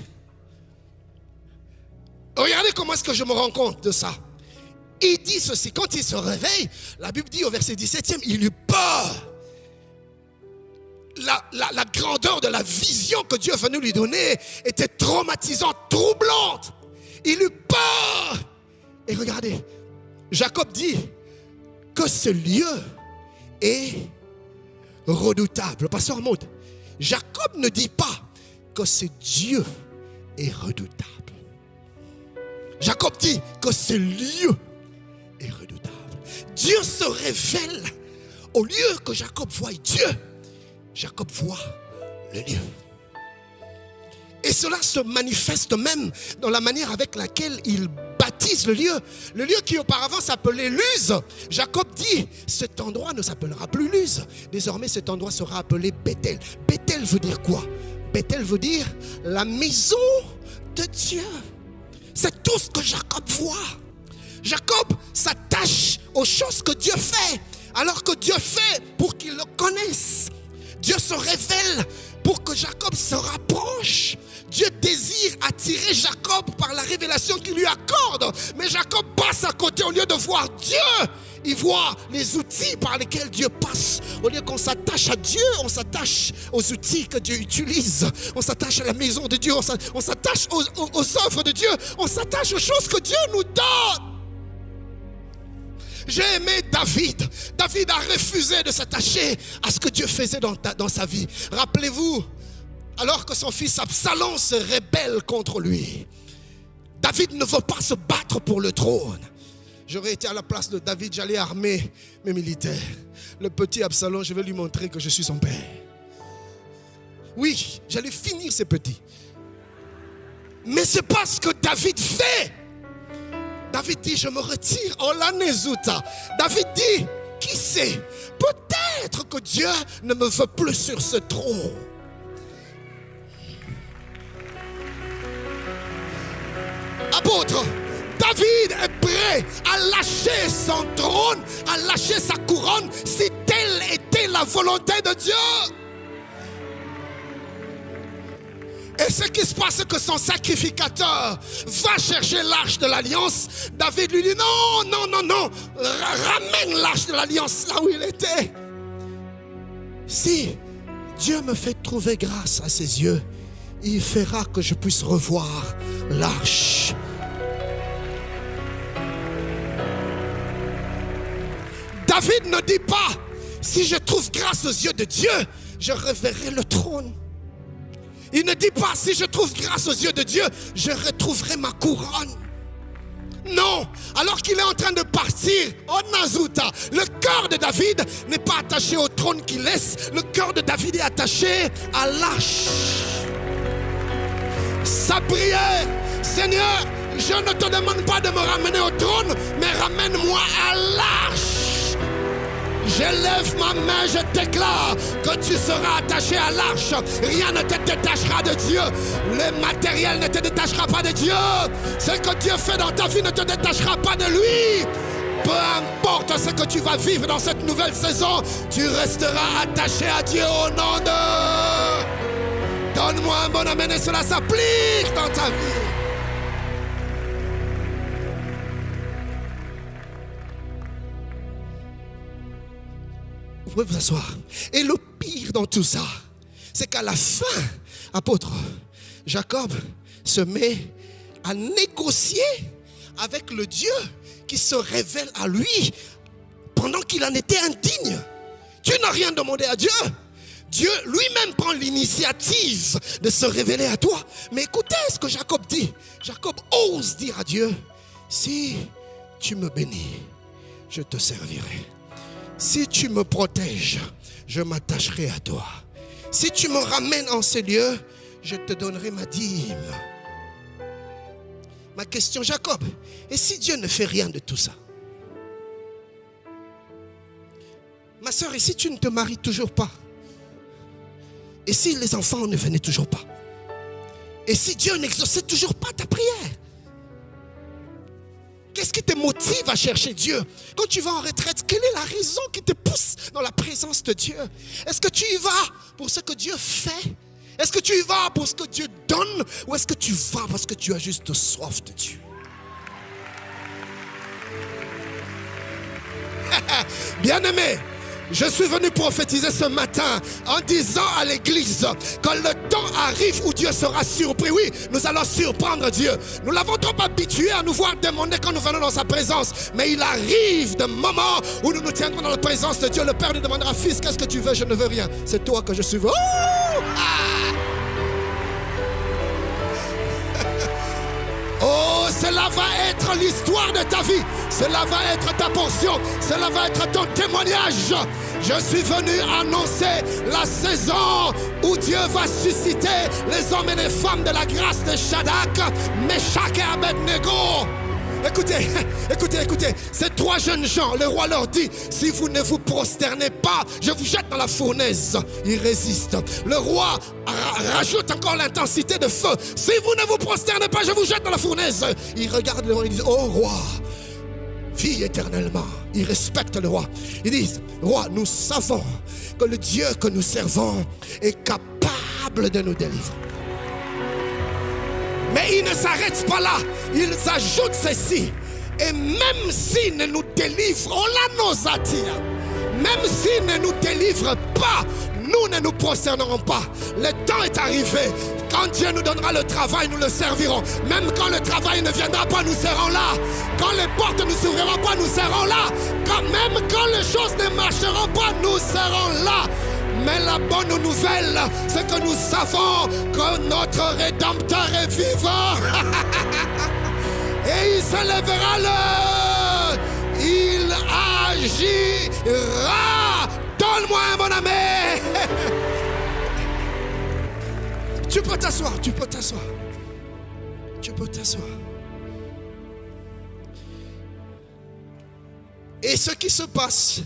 Regardez comment est-ce que je me rends compte de ça. Il dit ceci, quand il se réveille, la Bible dit au verset 17e, il eut peur. La grandeur de la vision que Dieu venait lui donner était traumatisante, troublante. Il eut peur. Et regardez, Jacob dit que ce lieu est redoutable. Pasteur Maud, Jacob ne dit pas que ce Dieu est redoutable. Jacob dit que ce lieu est redoutable. Dieu se révèle. Au lieu que Jacob voie Dieu, Jacob voit le lieu. Et cela se manifeste même dans la manière avec laquelle il baptise le lieu. Le lieu qui auparavant s'appelait Luz. Jacob dit, cet endroit ne s'appellera plus Luz. Désormais, cet endroit sera appelé Bethel. Bethel veut dire quoi? Bethel veut dire la maison de Dieu. C'est tout ce que Jacob voit. Jacob s'attache aux choses que Dieu fait, alors que Dieu fait pour qu'il le connaisse. Dieu se révèle pour que Jacob se rapproche. Dieu désire attirer Jacob par la révélation qu'il lui accorde. Mais Jacob passe à côté. Au lieu de voir Dieu, il voit les outils par lesquels Dieu passe. Au lieu qu'on s'attache à Dieu, on s'attache aux outils que Dieu utilise. On s'attache à la maison de Dieu. On s'attache aux œuvres de Dieu. On s'attache aux choses que Dieu nous donne. J'ai aimé David. David a refusé de s'attacher à ce que Dieu faisait dans sa vie. Rappelez-vous, alors que son fils Absalom se rebelle contre lui, David ne veut pas se battre pour le trône. J'aurais été à la place de David, j'allais armer mes militaires. Le petit Absalom, je vais lui montrer que je suis son père. Oui, j'allais finir ces petits. Mais c'est pas ce que David fait. David dit, je me retire en l'anézuta. David dit, qui sait, peut-être que Dieu ne me veut plus sur ce trône. Apôtre, David est prêt à lâcher son trône, à lâcher sa couronne, si telle était la volonté de Dieu. Et ce qui se passe, c'est que son sacrificateur va chercher l'arche de l'alliance. David lui dit, non, ramène l'arche de l'alliance là où il était. Si Dieu me fait trouver grâce à ses yeux, il fera que je puisse revoir l'arche. David ne dit pas, si je trouve grâce aux yeux de Dieu, je reverrai le trône. Il ne dit pas, si je trouve grâce aux yeux de Dieu, je retrouverai ma couronne. Non, alors qu'il est en train de partir au Nazuta, le cœur de David n'est pas attaché au trône qu'il laisse. Le cœur de David est attaché à l'arche. Sa prière, Seigneur, je ne te demande pas de me ramener au trône, mais ramène-moi à l'arche. Je lève ma main, je déclare que tu seras attaché à l'arche. Rien ne te détachera de Dieu. Le matériel ne te détachera pas de Dieu. Ce que Dieu fait dans ta vie ne te détachera pas de lui. Peu importe ce que tu vas vivre dans cette nouvelle saison, tu resteras attaché à Dieu au nom de... Donne-moi un bon amen et cela s'applique dans ta vie. Vous pouvez vous asseoir. Et le pire dans tout ça, c'est qu'à la fin, apôtre, Jacob se met à négocier avec le Dieu qui se révèle à lui pendant qu'il en était indigne. Tu n'as rien demandé à Dieu. Dieu lui-même prend l'initiative de se révéler à toi. Mais écoutez ce que Jacob dit. Jacob ose dire à Dieu, si tu me bénis, je te servirai. Si tu me protèges, je m'attacherai à toi. Si tu me ramènes en ces lieux, je te donnerai ma dîme. Ma question, Jacob, et si Dieu ne fait rien de tout ça? Ma soeur, et si tu ne te maries toujours pas? Et si les enfants ne venaient toujours pas? Et si Dieu n'exauçait toujours pas ta prière? Qu'est-ce qui te motive à chercher Dieu? Quand tu vas en retraite, quelle est la raison qui te pousse dans la présence de Dieu? Est-ce que tu y vas pour ce que Dieu fait? Est-ce que tu y vas pour ce que Dieu donne? Ou est-ce que tu vas parce que tu as juste soif de Dieu? Bien-aimé, je suis venu prophétiser ce matin en disant à l'église que le temps arrive où Dieu sera surpris. Oui, nous allons surprendre Dieu. Nous l'avons trop habitué à nous voir demander quand nous venons dans sa présence. Mais il arrive des moments où nous nous tiendrons dans la présence de Dieu. Le Père nous demandera: fils, qu'est-ce que tu veux? Je ne veux rien. C'est toi que je suis. Oh! Ah! Oh, cela va être l'histoire de ta vie. Cela va être ta portion. Cela va être ton témoignage. Je suis venu annoncer la saison où Dieu va susciter les hommes et les femmes de la grâce de Shadrach, Meshach et Abednego. Écoutez, ces trois jeunes gens, le roi leur dit: si vous ne vous prosternez pas, je vous jette dans la fournaise. Ils résistent. Le roi rajoute encore l'intensité de feu: si vous ne vous prosternez pas, je vous jette dans la fournaise. Ils regardent le roi et ils disent: oh roi, vis éternellement. Ils respectent le roi. Ils disent: roi, nous savons que le Dieu que nous servons est capable de nous délivrer. Mais ils ne s'arrêtent pas là. Ils ajoutent ceci: et même s'il ne nous délivre, on l'a nos attire. Même s'il ne nous délivre pas, nous ne nous prosternerons pas. Le temps est arrivé. Quand Dieu nous donnera le travail, nous le servirons. Même quand le travail ne viendra pas, nous serons là. Quand les portes ne s'ouvriront pas, nous serons là. Même quand les choses ne marcheront pas, nous serons là. Mais la bonne nouvelle, c'est que nous savons que notre Rédempteur est vivant. Et il se lèvera il agira. Donne-moi un bon ami. Tu peux t'asseoir. Et ce qui se passe,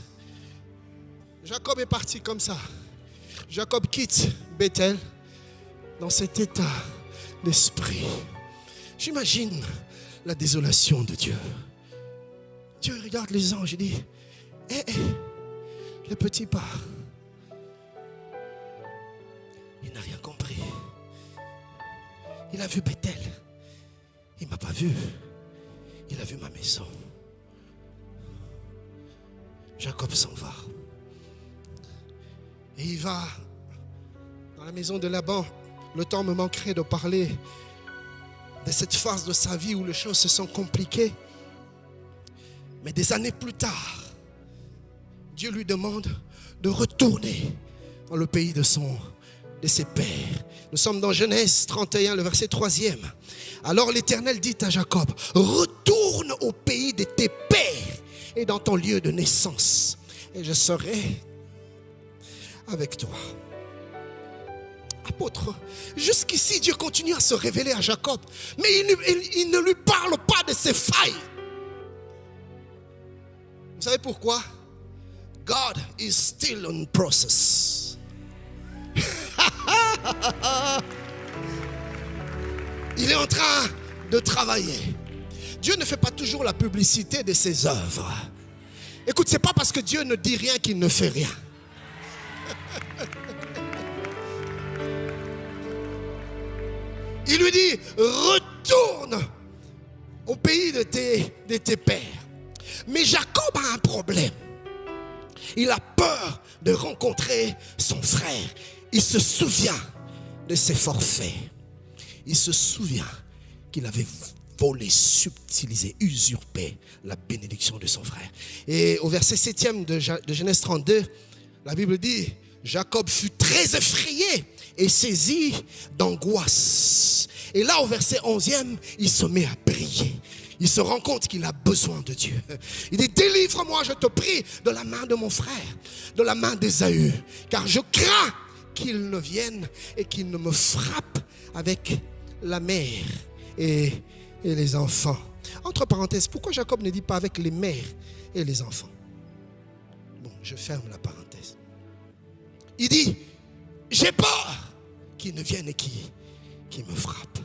Jacob est parti comme ça. Jacob quitte Bethel dans cet état d'esprit. J'imagine la désolation de Dieu. Dieu regarde les anges et dit: le petit part. Il n'a rien compris. Il a vu Bethel. Il ne m'a pas vu. Il a vu ma maison. Jacob s'en va. Et il va dans la maison de Laban. Le temps me manquerait de parler de cette phase de sa vie où les choses se sont compliquées. Mais des années plus tard, Dieu lui demande de retourner dans le pays de ses pères. Nous sommes dans Genèse 31, le verset 3e. Alors l'Éternel dit à Jacob: retourne au pays de tes pères et dans ton lieu de naissance, et je serai avec toi. Apôtre, jusqu'ici Dieu continue à se révéler à Jacob, mais il ne lui parle pas de ses failles. Vous savez pourquoi? God is still in process. Il est en train de travailler. Dieu ne fait pas toujours la publicité de ses œuvres. Écoute, c'est pas parce que Dieu ne dit rien qu'il ne fait rien. Il lui dit: retourne au pays de tes pères. Mais Jacob a un problème. Il a peur de rencontrer son frère. Il se souvient de ses forfaits. Il se souvient qu'il avait volé, subtilisé, usurpé la bénédiction de son frère. Et au verset 7e de Genèse 32, la Bible dit: Jacob fut très effrayé et saisi d'angoisse. Et là, au verset 11e, il se met à prier. Il se rend compte qu'il a besoin de Dieu. Il dit: délivre-moi, je te prie, de la main de mon frère, de la main d'Ésaü, car je crains qu'il ne vienne et qu'il ne me frappe avec la mère et les enfants. Entre parenthèses, pourquoi Jacob ne dit pas avec les mères et les enfants? Bon, je ferme la parenthèse. Il dit: j'ai peur qu'il ne vienne et qu'il me frappe.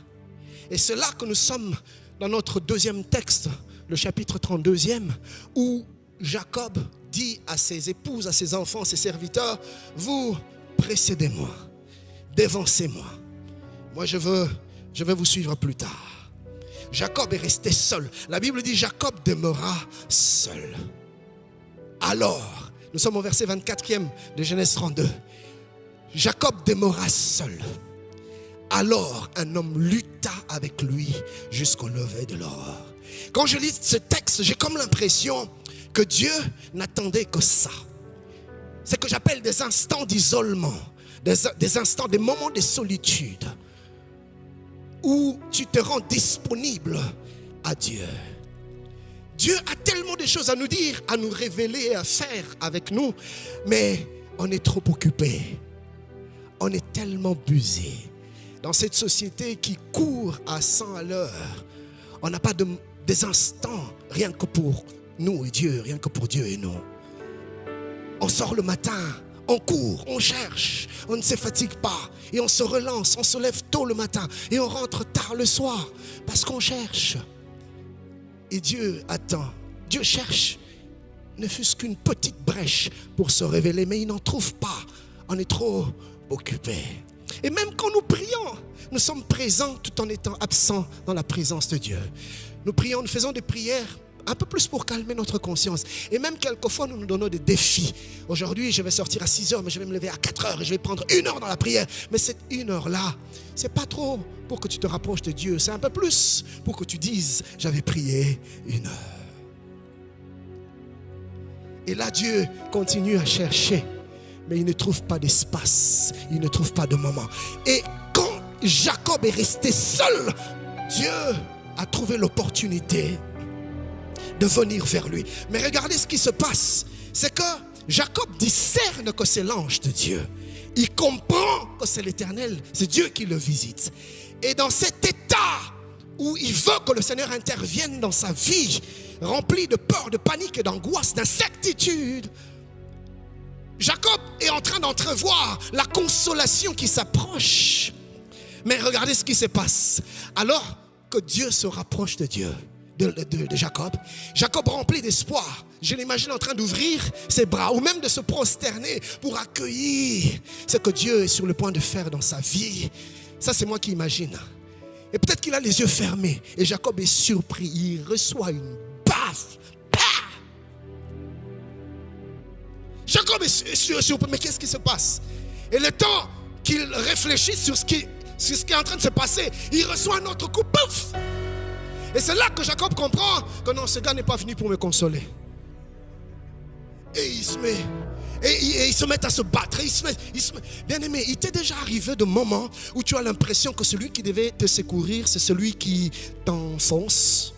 Et c'est là que nous sommes dans notre deuxième texte le chapitre 32e, où Jacob dit à ses épouses, à ses enfants, ses serviteurs, vous précédez-moi, dévancez-moi. Moi, je vais vous suivre plus tard. Jacob est resté seul. La Bible dit Jacob demeura seul. Alors, nous sommes au verset 24e de Genèse 32. Jacob demeura seul. Alors, un homme lutta avec lui jusqu'au lever de l'aurore. Quand je lis ce texte, j'ai comme l'impression que Dieu n'attendait que ça. C'est ce que j'appelle des instants d'isolement, des instants, des moments de solitude où tu te rends disponible à Dieu. Dieu a tellement de choses à nous dire, à nous révéler et à faire avec nous, mais on est trop occupé. On est tellement busy. Dans cette société qui court à 100 à l'heure, on n'a pas des instants rien que pour nous et Dieu, rien que pour Dieu et nous. On sort le matin, on court, on cherche, on ne se fatigue pas et on se relance, on se lève tôt le matin et on rentre tard le soir parce qu'on cherche. Et Dieu attend, Dieu cherche, ne fût-ce qu'une petite brèche pour se révéler, mais il n'en trouve pas, on est trop occupé. Et même quand nous prions, nous sommes présents tout en étant absents dans la présence de Dieu. Nous prions, nous faisons des prières un peu plus pour calmer notre conscience. Et même quelquefois, nous nous donnons des défis. Aujourd'hui, je vais sortir à 6 heures, mais je vais me lever à 4 heures et je vais prendre 1 heure dans la prière. Mais cette 1 heure-là, c'est pas trop pour que tu te rapproches de Dieu. C'est un peu plus pour que tu dises, j'avais prié 1 heure. Et là, Dieu continue à chercher. Mais il ne trouve pas d'espace, il ne trouve pas de moment. Et quand Jacob est resté seul, Dieu a trouvé l'opportunité de venir vers lui. Mais regardez ce qui se passe. C'est que Jacob discerne que c'est l'ange de Dieu. Il comprend que c'est l'Éternel, c'est Dieu qui le visite. Et dans cet état où il veut que le Seigneur intervienne dans sa vie, rempli de peur, de panique et d'angoisse, d'incertitude, Jacob est en train d'entrevoir la consolation qui s'approche. Mais regardez ce qui se passe. Alors que Dieu se rapproche de Jacob, Jacob rempli d'espoir, je l'imagine en train d'ouvrir ses bras ou même de se prosterner pour accueillir ce que Dieu est sur le point de faire dans sa vie. Ça, c'est moi qui imagine. Et peut-être qu'il a les yeux fermés et Jacob est surpris. Il reçoit une baffe. Jacob est surpris, mais qu'est-ce qui se passe? Et le temps qu'il réfléchit sur ce qui est en train de se passer, il reçoit un autre coup, pouf! Et c'est là que Jacob comprend que non, ce gars n'est pas venu pour me consoler. Et il se met, et il se met à se battre. Bien aimé, il t'est déjà arrivé de moments où tu as l'impression que celui qui devait te secourir, c'est celui qui t'enfonce.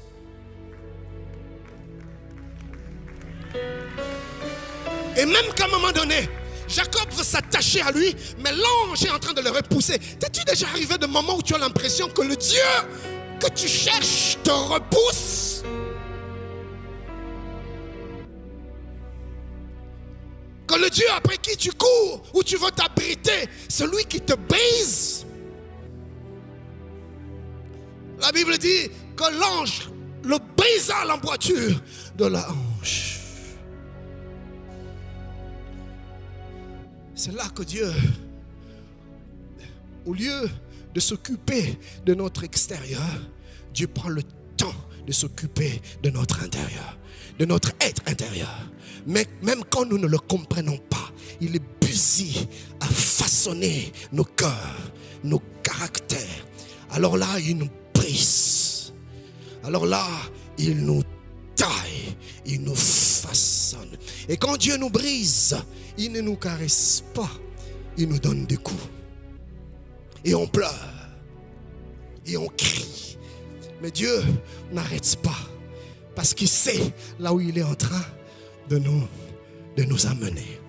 Et même qu'à un moment donné, Jacob veut s'attacher à lui, mais l'ange est en train de le repousser. T'es-tu déjà arrivé de moments où tu as l'impression que le Dieu que tu cherches te repousse? Que le Dieu après qui tu cours, où tu veux t'abriter, celui qui te brise. La Bible dit que l'ange le brisa l'emboîture de la hanche. C'est là que Dieu, au lieu de s'occuper de notre extérieur, Dieu prend le temps de s'occuper de notre intérieur, de notre être intérieur. Mais même quand nous ne le comprenons pas, il est busy à façonner nos cœurs, nos caractères. Alors là, il nous brise. Alors là, il nous taille, il nous façonne. Et quand Dieu nous brise, il ne nous caresse pas, il nous donne des coups. Et on pleure, et on crie. Mais Dieu n'arrête pas, parce qu'il sait là où il est en train de nous amener.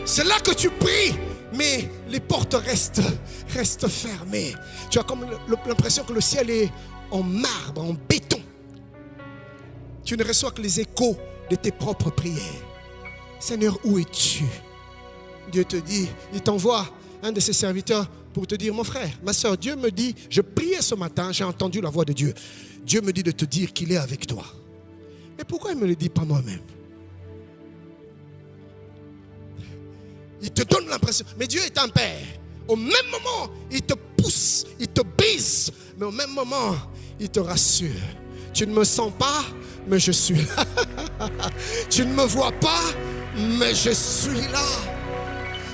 C'est là que tu pries, mais les portes restent fermées. Tu as comme l'impression que le ciel est en marbre, en béton. Tu ne reçois que les échos de tes propres prières. Seigneur, où es-tu? Dieu te dit, il t'envoie un de ses serviteurs pour te dire, mon frère, ma soeur, Dieu me dit, je priais ce matin, j'ai entendu la voix de Dieu. Dieu me dit de te dire qu'il est avec toi. Mais pourquoi il ne me le dit pas moi-même? Il te donne l'impression, mais Dieu est un père. Au même moment, il te pousse, il te brise, mais au même moment, il te rassure. Tu ne me sens pas, mais je suis là. Tu ne me vois pas, mais je suis là.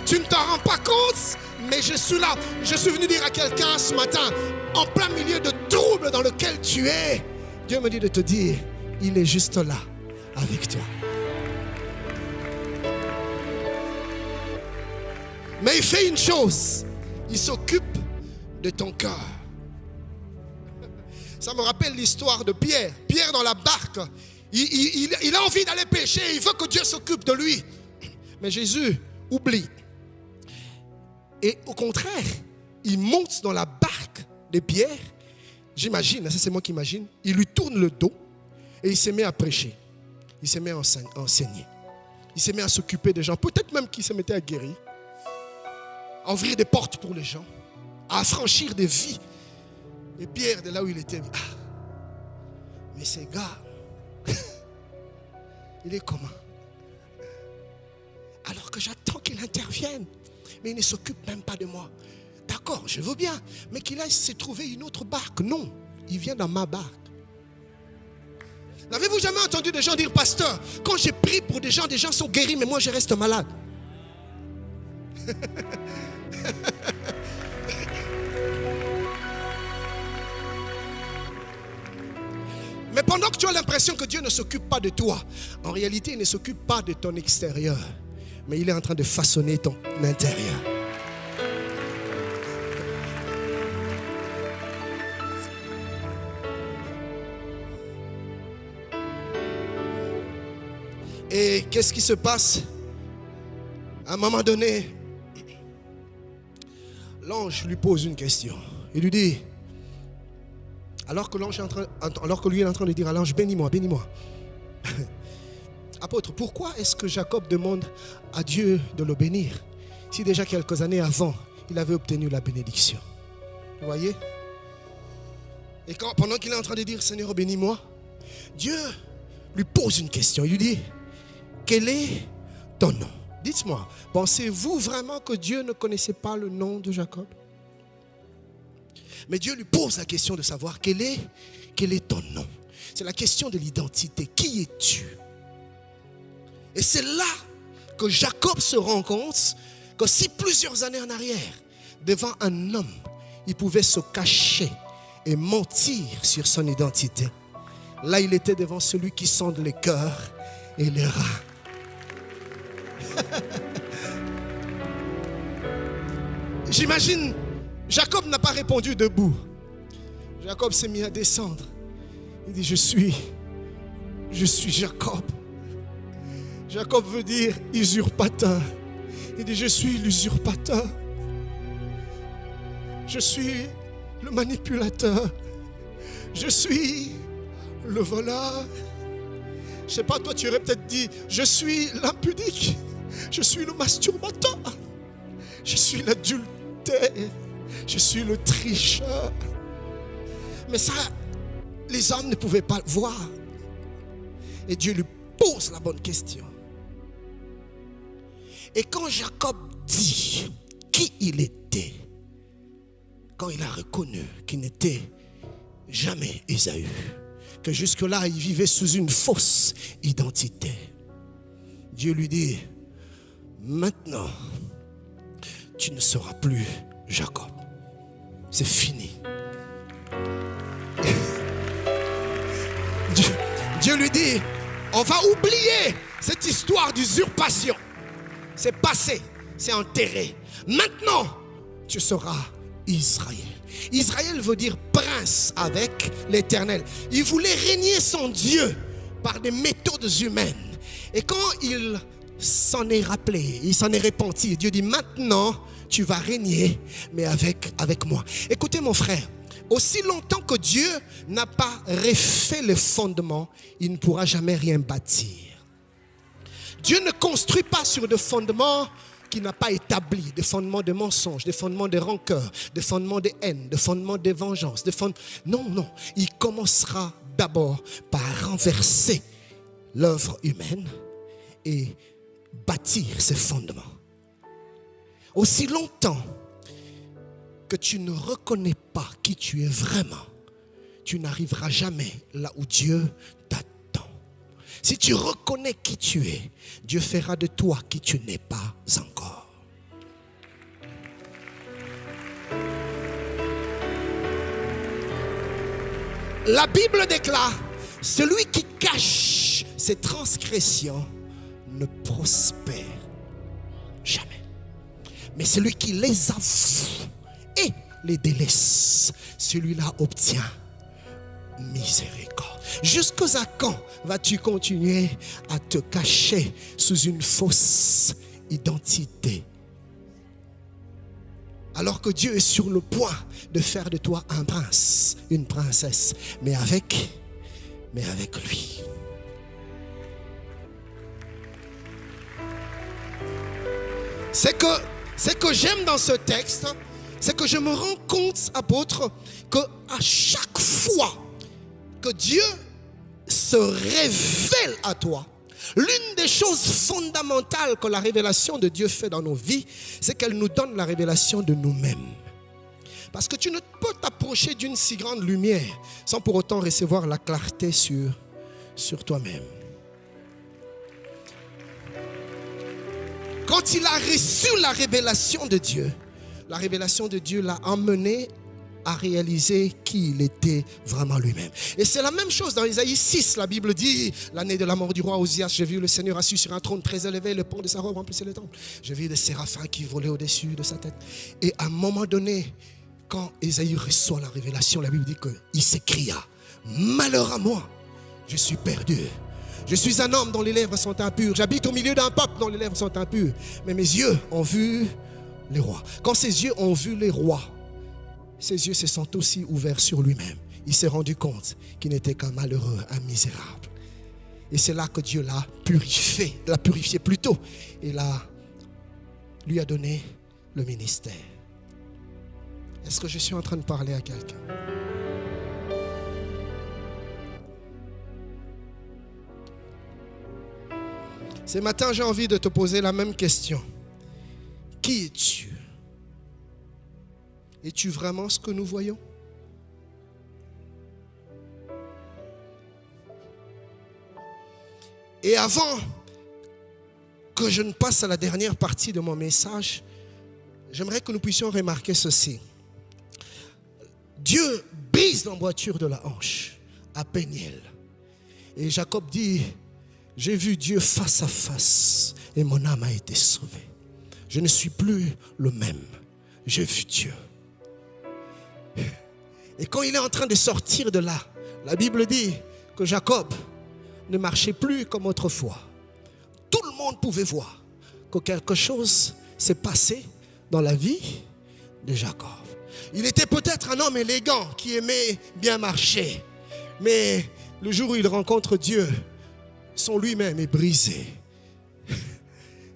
Tu ne t'en rends pas compte, mais je suis là. Je suis venu dire à quelqu'un ce matin, en plein milieu de troubles dans lequel tu es, Dieu me dit de te dire, il est juste là, avec toi. Mais il fait une chose, il s'occupe de ton cœur. Ça me rappelle l'histoire de Pierre. Pierre dans la barque, il a envie d'aller pêcher, il veut que Dieu s'occupe de lui. Mais Jésus oublie. Et au contraire, il monte dans la barque de Pierre. J'imagine, ça c'est moi qui imagine. Il lui tourne le dos et il se met à prêcher. Il se met à enseigner. Il se met à s'occuper des gens. Peut-être même qu'il se mettait à guérir. À ouvrir des portes pour les gens. À affranchir des vies. Et Pierre, de là où il était, mais ces gars, il est comment? Alors que j'attends qu'il intervienne. Mais il ne s'occupe même pas de moi. D'accord, je veux bien. Mais qu'il aille se trouver une autre barque. Non, il vient dans ma barque. N'avez-vous jamais entendu des gens dire, pasteur, quand j'ai prié pour des gens sont guéris, mais moi je reste malade. Mais pendant que tu as l'impression que Dieu ne s'occupe pas de toi, en réalité, il ne s'occupe pas de ton extérieur, mais il est en train de façonner ton intérieur. Et qu'est-ce qui se passe? À un moment donné, l'ange lui pose une question. Il lui dit, alors que lui est en train de dire à l'ange, bénis-moi, bénis-moi. Apôtre, pourquoi est-ce que Jacob demande à Dieu de le bénir si déjà quelques années avant, il avait obtenu la bénédiction? Vous voyez? Et pendant qu'il est en train de dire, Seigneur, bénis-moi, Dieu lui pose une question. Il lui dit, quel est ton nom? Dites-moi, pensez-vous vraiment que Dieu ne connaissait pas le nom de Jacob? Mais Dieu lui pose la question de savoir quel est ton nom. C'est la question de l'identité. Qui es-tu? Et c'est là que Jacob se rend compte que si plusieurs années en arrière, devant un homme, il pouvait se cacher et mentir sur son identité, là il était devant celui qui sonde les cœurs et les reins. J'imagine, Jacob n'a pas répondu debout. Jacob s'est mis à descendre. Il dit, je suis Jacob. Jacob veut dire usurpateur. Il dit, je suis l'usurpateur. Je suis le manipulateur. Je suis le voleur. Je ne sais pas, toi tu aurais peut-être dit, je suis l'impudique. Je suis le masturbateur. Je suis l'adultère. Je suis le tricheur. Mais ça, les hommes ne pouvaient pas le voir. Et Dieu lui pose la bonne question. Et quand Jacob dit qui il était, quand il a reconnu qu'il n'était jamais Ésaü, que jusque-là il vivait sous une fausse identité, Dieu lui dit, maintenant, tu ne seras plus Jacob. C'est fini. Dieu lui dit, on va oublier cette histoire d'usurpation. C'est passé, c'est enterré. Maintenant, tu seras Israël. Israël veut dire prince avec l'Éternel. Il voulait régner son Dieu par des méthodes humaines. Et quand il s'en est rappelé, il s'en est repenti, Dieu dit, maintenant, tu vas régner, mais avec moi. Écoutez mon frère, aussi longtemps que Dieu n'a pas refait les fondements, il ne pourra jamais rien bâtir. Dieu ne construit pas sur des fondements qui n'a pas établi des fondements de mensonges, des fondements de rancœur, des fondements de haine, des fondements de vengeance, non. Il commencera d'abord par renverser l'œuvre humaine et bâtir ses fondements. Aussi longtemps que tu ne reconnais pas qui tu es vraiment, tu n'arriveras jamais là où Dieu t'attend. Si tu reconnais qui tu es, Dieu fera de toi qui tu n'es pas encore. La Bible déclare, celui qui cache ses transgressions ne prospère jamais. Mais celui qui les avoue et les délaisse, celui-là obtient miséricorde. Jusqu'à quand vas-tu continuer à te cacher sous une fausse identité, alors que Dieu est sur le point de faire de toi un prince, une princesse, mais avec lui. C'est que j'aime dans ce texte, c'est que je me rends compte, apôtre, que à chaque fois que Dieu se révèle à toi, l'une des choses fondamentales que la révélation de Dieu fait dans nos vies, c'est qu'elle nous donne la révélation de nous-mêmes. Parce que tu ne peux t'approcher d'une si grande lumière sans pour autant recevoir la clarté sur toi-même. Quand il a reçu la révélation de Dieu l'a emmené à réaliser qui il était vraiment lui-même. Et c'est la même chose dans Isaïe 6, la Bible dit, l'année de la mort du roi Osias, j'ai vu le Seigneur assis sur un trône très élevé, le pont de sa robe remplissait le temple. J'ai vu des séraphins qui volaient au-dessus de sa tête. Et à un moment donné, quand Isaïe reçoit la révélation, la Bible dit qu'il s'écria, malheur à moi, je suis perdu. Je suis un homme dont les lèvres sont impures. J'habite au milieu d'un peuple dont les lèvres sont impures. Mais mes yeux ont vu les rois. Quand ses yeux ont vu les rois, ses yeux se sont aussi ouverts sur lui-même. Il s'est rendu compte qu'il n'était qu'un malheureux, un misérable. Et c'est là que Dieu l'a purifié plutôt. Et lui a donné le ministère. Est-ce que je suis en train de parler à quelqu'un? Ce matin, j'ai envie de te poser la même question. Qui es-tu? Es-tu vraiment ce que nous voyons? Et avant que je ne passe à la dernière partie de mon message, j'aimerais que nous puissions remarquer ceci. Dieu brise l'emboîture de la hanche à Péniel. Et Jacob dit, j'ai vu Dieu face à face et mon âme a été sauvée. Je ne suis plus le même. J'ai vu Dieu. Et quand il est en train de sortir de là, la Bible dit que Jacob ne marchait plus comme autrefois. Tout le monde pouvait voir que quelque chose s'est passé dans la vie de Jacob. Il était peut-être un homme élégant qui aimait bien marcher. Mais le jour où il rencontre Dieu, son lui-même est brisé.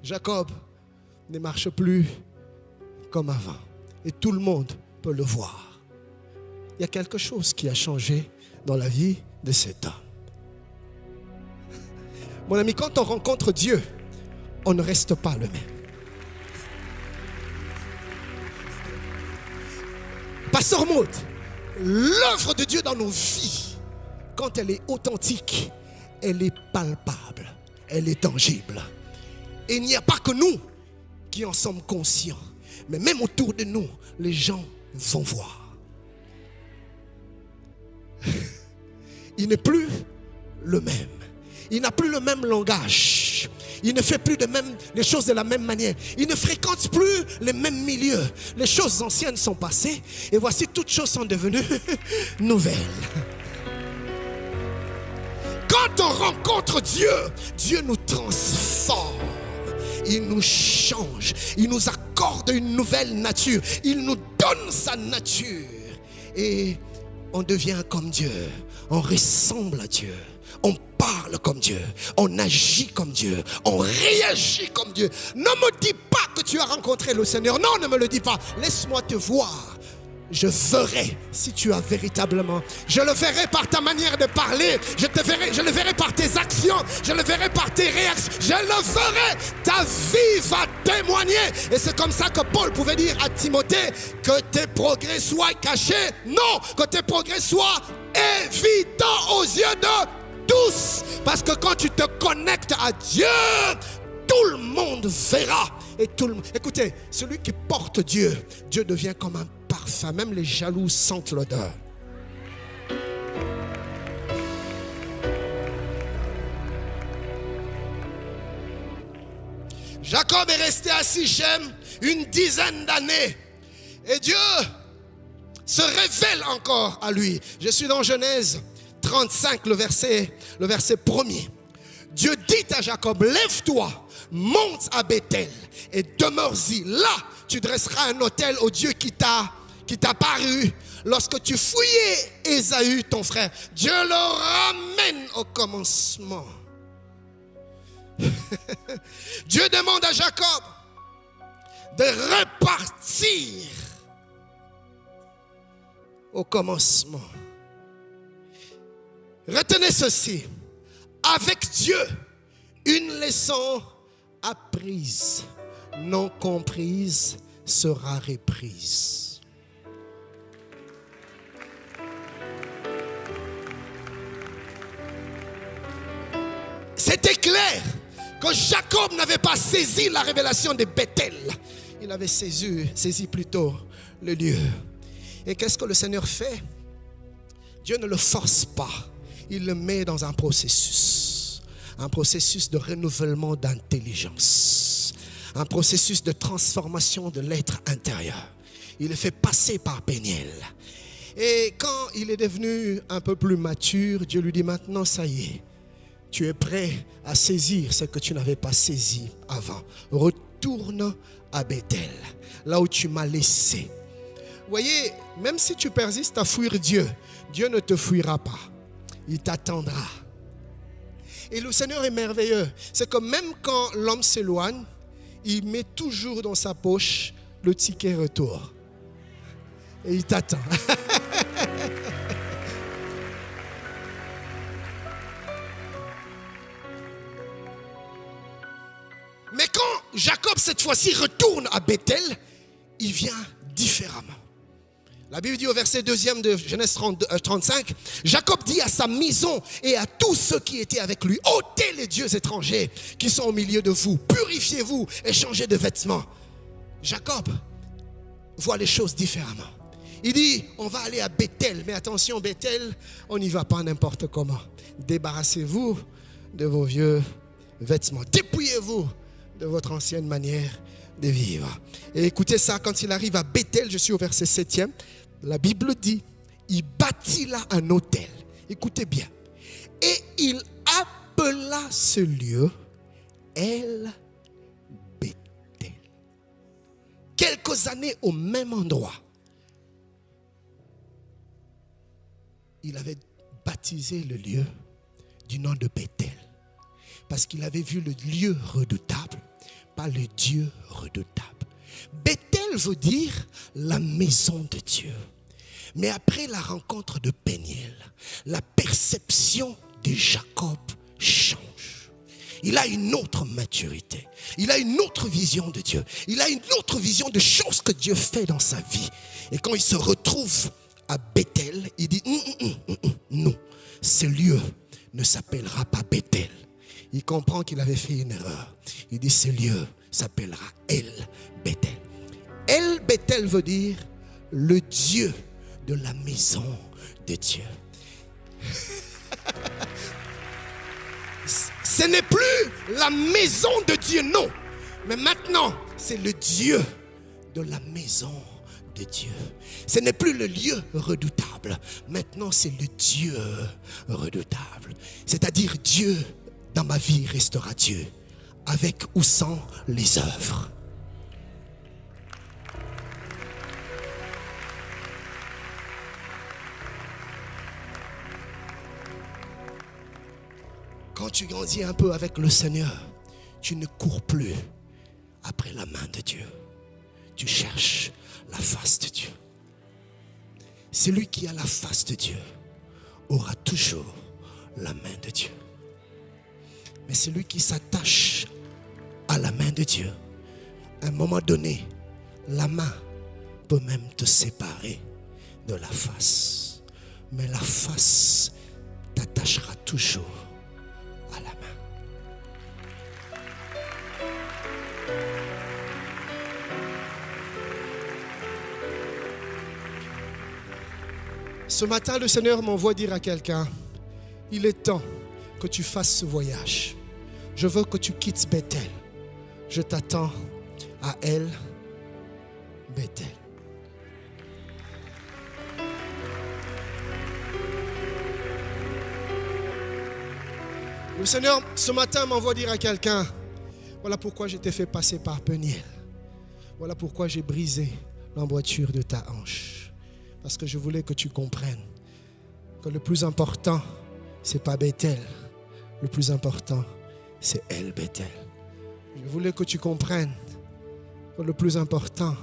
Jacob ne marche plus comme avant. Et tout le monde peut le voir. Il y a quelque chose qui a changé dans la vie de cet homme. Mon ami, quand on rencontre Dieu, on ne reste pas le même. Pasteur Maud, l'œuvre de Dieu dans nos vies, quand elle est authentique, elle est palpable, elle est tangible. Et il n'y a pas que nous qui en sommes conscients, mais même autour de nous, les gens vont voir. Il n'est plus le même. Il n'a plus le même langage. Il ne fait plus les choses de la même manière. Il ne fréquente plus les mêmes milieux. Les choses anciennes sont passées et voici toutes choses sont devenues nouvelles. Quand on rencontre Dieu, Dieu nous transforme. Il nous change. Il nous accorde une nouvelle nature. Il nous donne sa nature. Et on devient comme Dieu. On ressemble à Dieu. On parle comme Dieu, on agit comme Dieu, on réagit comme Dieu. Ne me dis pas que tu as rencontré le Seigneur. Non, ne me le dis pas. Laisse-moi te voir. Je verrai si tu as véritablement. Je le verrai par ta manière de parler. Je le verrai par tes actions. Je le verrai par tes réactions. Je le verrai. Ta vie va témoigner. Et c'est comme ça que Paul pouvait dire à Timothée que tes progrès soient cachés. Non, que tes progrès soient évidents aux yeux de tous. Parce que quand tu te connectes à Dieu, tout le monde verra. Et tout le monde. Écoutez, celui qui porte Dieu, Dieu devient comme un parfum. Même les jaloux sentent l'odeur. Jacob est resté à Sichem une dizaine d'années. Et Dieu se révèle encore à lui. Je suis dans Genèse 35, le verset 1er. Dieu dit à Jacob, lève-toi, monte à Bethel et demeure-y. Là, tu dresseras un autel au Dieu qui t'a paru lorsque tu fouillais Ésaü, ton frère. Dieu le ramène au commencement. Dieu demande à Jacob de repartir au commencement. Retenez ceci. Avec Dieu, une leçon apprise, non comprise, sera reprise. C'était clair que Jacob n'avait pas saisi la révélation de Bethel. Il avait saisi plutôt le lieu. Et qu'est-ce que le Seigneur fait? Dieu ne le force pas. Il le met dans un processus de renouvellement d'intelligence, un processus de transformation de l'être intérieur. Il le fait passer par Péniel. Et quand il est devenu un peu plus mature, Dieu lui dit maintenant, ça y est, tu es prêt à saisir ce que tu n'avais pas saisi avant. Retourne à Bethel, là où tu m'as laissé. Vous voyez, même si tu persistes à fuir Dieu, Dieu ne te fuira pas. Il t'attendra. Et le Seigneur est merveilleux. C'est que même quand l'homme s'éloigne, il met toujours dans sa poche le ticket retour. Et il t'attend. Mais quand Jacob, cette fois-ci, retourne à Bethel, il vient différemment. La Bible dit au verset 2 de Genèse 35, Jacob dit à sa maison et à tous ceux qui étaient avec lui, ôtez les dieux étrangers qui sont au milieu de vous, purifiez-vous et changez de vêtements. Jacob voit les choses différemment. Il dit, on va aller à Bethel, mais attention, Bethel, on n'y va pas n'importe comment. Débarrassez-vous de vos vieux vêtements, dépouillez-vous de votre ancienne manière de vivre. Et écoutez ça, quand il arrive à Bethel, je suis au verset 7e, la Bible dit, il bâtit là un autel. Écoutez bien. Et il appela ce lieu El Bethel. Quelques années au même endroit, il avait baptisé le lieu du nom de Bethel. Parce qu'il avait vu le lieu redoutable, pas le Dieu redoutable. Bethel veut dire la maison de Dieu. Mais après la rencontre de Péniel, la perception de Jacob change. Il a une autre maturité. Il a une autre vision de Dieu. Il a une autre vision de choses que Dieu fait dans sa vie. Et quand il se retrouve à Bethel, il dit non, ce lieu ne s'appellera pas Bethel. Il comprend qu'il avait fait une erreur. Il dit ce lieu s'appellera El Bethel. El Bethel veut dire le Dieu de la maison de Dieu. Ce n'est plus la maison de Dieu, non. Mais maintenant, c'est le Dieu de la maison de Dieu. Ce n'est plus le lieu redoutable. Maintenant, c'est le Dieu redoutable. C'est-à-dire Dieu dans ma vie restera Dieu, avec ou sans les œuvres. tu grandis un peu avec le Seigneur, tu ne cours plus après la main de Dieu. Tu cherches la face de Dieu. Celui qui a la face de Dieu aura toujours la main de Dieu. Mais celui qui s'attache à la main de Dieu, à un moment donné, la main peut même te séparer de la face. Mais la face t'attachera toujours à la main. Ce matin, le Seigneur m'envoie dire à quelqu'un, il est temps que tu fasses ce voyage. Je veux que tu quittes Bethel. Je t'attends à El Bethel. Le Seigneur, ce matin, m'envoie dire à quelqu'un, voilà pourquoi je t'ai fait passer par Peniel. Voilà pourquoi j'ai brisé l'emboîture de ta hanche. Parce que je voulais que tu comprennes que le plus important, ce n'est pas Bethel. Le plus important, c'est El Bethel. Je voulais que tu comprennes que le plus important,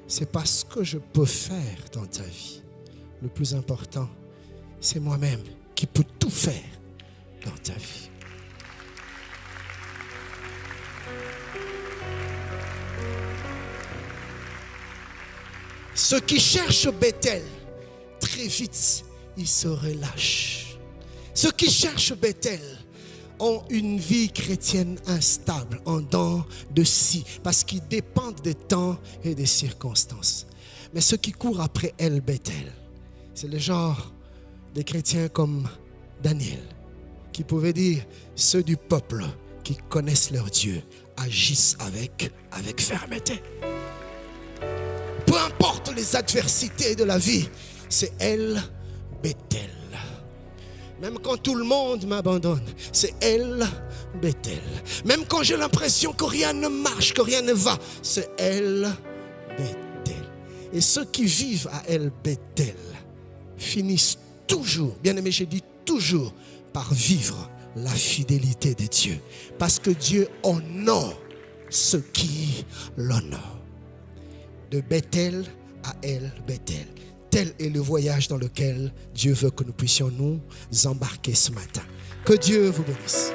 ce n'est pas ce que je peux faire dans ta vie. Le plus important, c'est moi-même qui peux tout faire dans ta vie. Ceux qui cherchent Bethel, très vite, ils se relâchent. Ceux qui cherchent Bethel ont une vie chrétienne instable, en dents de scie, parce qu'ils dépendent des temps et des circonstances. Mais ceux qui courent après El Bethel, c'est le genre des chrétiens comme Daniel, qui pouvaient dire, ceux du peuple qui connaissent leur Dieu agissent avec fermeté. Peu importe les adversités de la vie, c'est El Bethel. Même quand tout le monde m'abandonne, c'est El Bethel. Même quand j'ai l'impression que rien ne marche, que rien ne va, c'est El Bethel. Et ceux qui vivent à El Bethel finissent toujours, bien aimé, j'ai dit toujours, par vivre la fidélité de Dieu. Parce que Dieu honore ceux qui l'honorent. De Bethel à El Bethel. Tel est le voyage dans lequel Dieu veut que nous puissions nous embarquer ce matin. Que Dieu vous bénisse.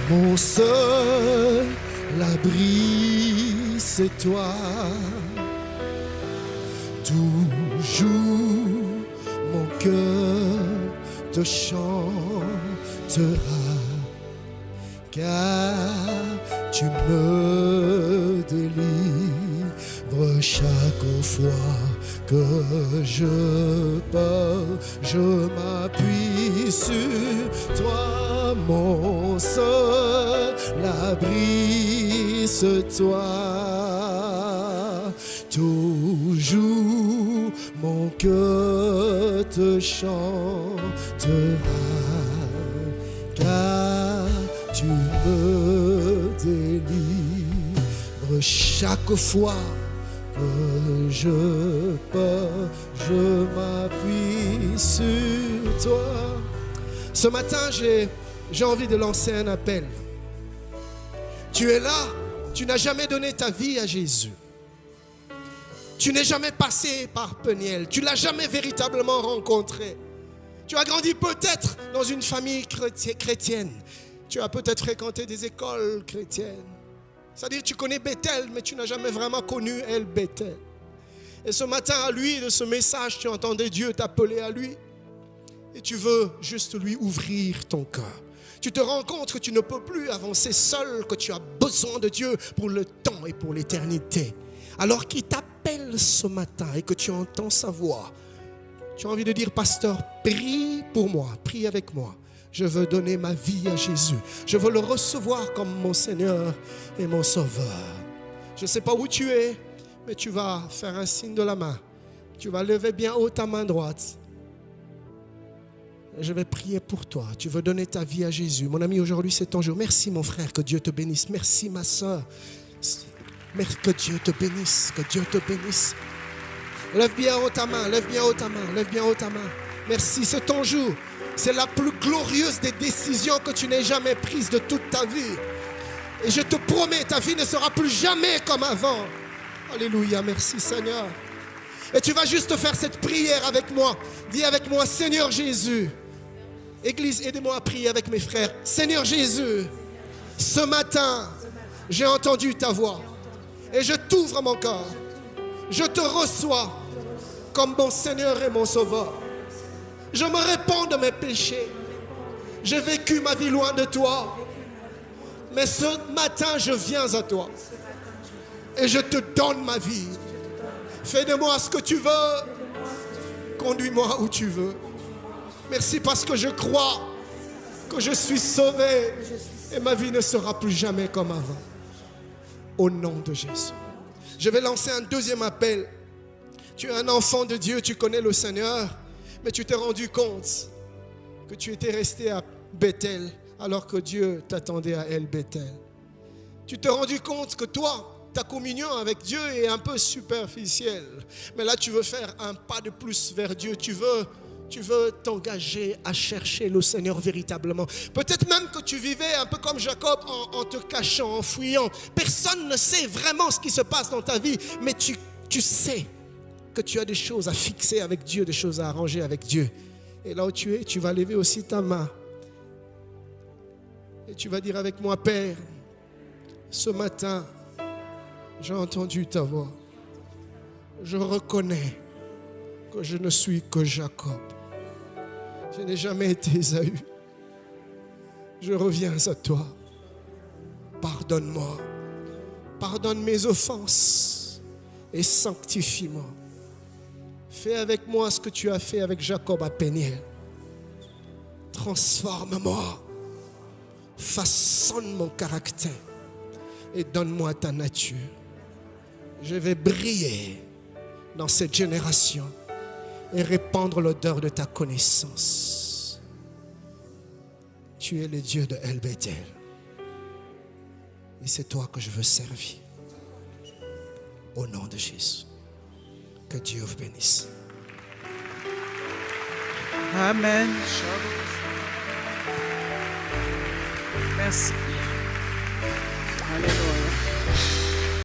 Mon seul abri, c'est toi. Toujours mon cœur te chantera, car tu me délivres chaque fois que je pars. Je m'appuie sur toi, mon seul abri, c'est toi. Toujours mon cœur te chantera, car tu me délivres chaque fois que je pars. Je m'appuie sur toi. Ce matin, j'ai envie de lancer un appel. Tu es là, tu n'as jamais donné ta vie à Jésus. Tu n'es jamais passé par Peniel. Tu ne l'as jamais véritablement rencontré. Tu as grandi peut-être dans une famille chrétienne. Tu as peut-être fréquenté des écoles chrétiennes. C'est-à-dire tu connais Bethel, mais tu n'as jamais vraiment connu El Bethel. Et ce matin, à lui, de ce message, tu entendais Dieu t'appeler à lui. Et tu veux juste lui ouvrir ton cœur. Tu te rends compte que tu ne peux plus avancer seul, que tu as besoin de Dieu pour le temps et pour l'éternité. Alors qu'il t'appelle ce matin et que tu entends sa voix, tu as envie de dire, pasteur, prie pour moi, prie avec moi. Je veux donner ma vie à Jésus. Je veux le recevoir comme mon Seigneur et mon Sauveur. Je ne sais pas où tu es, mais tu vas faire un signe de la main. Tu vas lever bien haut ta main droite. Je vais prier pour toi. Tu veux donner ta vie à Jésus. Mon ami, aujourd'hui, c'est ton jour. Merci, mon frère. Que Dieu te bénisse. Merci, ma soeur. Que Dieu te bénisse. Que Dieu te bénisse. Lève bien haut ta main. Lève bien haut ta main. Lève bien haut ta main. Merci, c'est ton jour. C'est la plus glorieuse des décisions que tu n'aies jamais prises de toute ta vie. Et je te promets, ta vie ne sera plus jamais comme avant. Alléluia. Merci, Seigneur. Et tu vas juste faire cette prière avec moi. Dis avec moi, Seigneur Jésus. Église, aidez-moi à prier avec mes frères. Seigneur Jésus, ce matin, j'ai entendu ta voix. Et je t'ouvre mon corps. Je te reçois comme mon Seigneur et mon Sauveur. Je me répands de mes péchés. J'ai vécu ma vie loin de toi. Mais ce matin, je viens à toi. Et je te donne ma vie. Fais de moi ce que tu veux. Conduis-moi où tu veux. Merci parce que je crois que je suis sauvé. Et ma vie ne sera plus jamais comme avant. Au nom de Jésus. Je vais lancer un deuxième appel. Tu es un enfant de Dieu, tu connais le Seigneur. Mais tu t'es rendu compte que tu étais resté à Bethel alors que Dieu t'attendait à El Bethel. Tu t'es rendu compte que toi, ta communion avec Dieu est un peu superficielle. Mais là, tu veux faire un pas de plus vers Dieu. Tu veux t'engager à chercher le Seigneur véritablement. Peut-être même que tu vivais un peu comme Jacob en te cachant, en fuyant. Personne ne sait vraiment ce qui se passe dans ta vie, mais tu sais que tu as des choses à fixer avec Dieu, des choses à arranger avec Dieu. Et là où tu es, tu vas lever aussi ta main. Et tu vas dire avec moi, Père, ce matin, j'ai entendu ta voix. Je reconnais que je ne suis que Jacob. Je n'ai jamais été Ésaü. Je reviens à toi. Pardonne-moi. Pardonne mes offenses et sanctifie-moi. Fais avec moi ce que tu as fait avec Jacob à Péniel. Transforme-moi. Façonne mon caractère et donne-moi ta nature. Je vais briller dans cette génération et répandre l'odeur de ta connaissance. Tu es le Dieu de El Bethel. Et c'est toi que je veux servir. Au nom de Jésus. Que Dieu vous bénisse. Amen. Merci.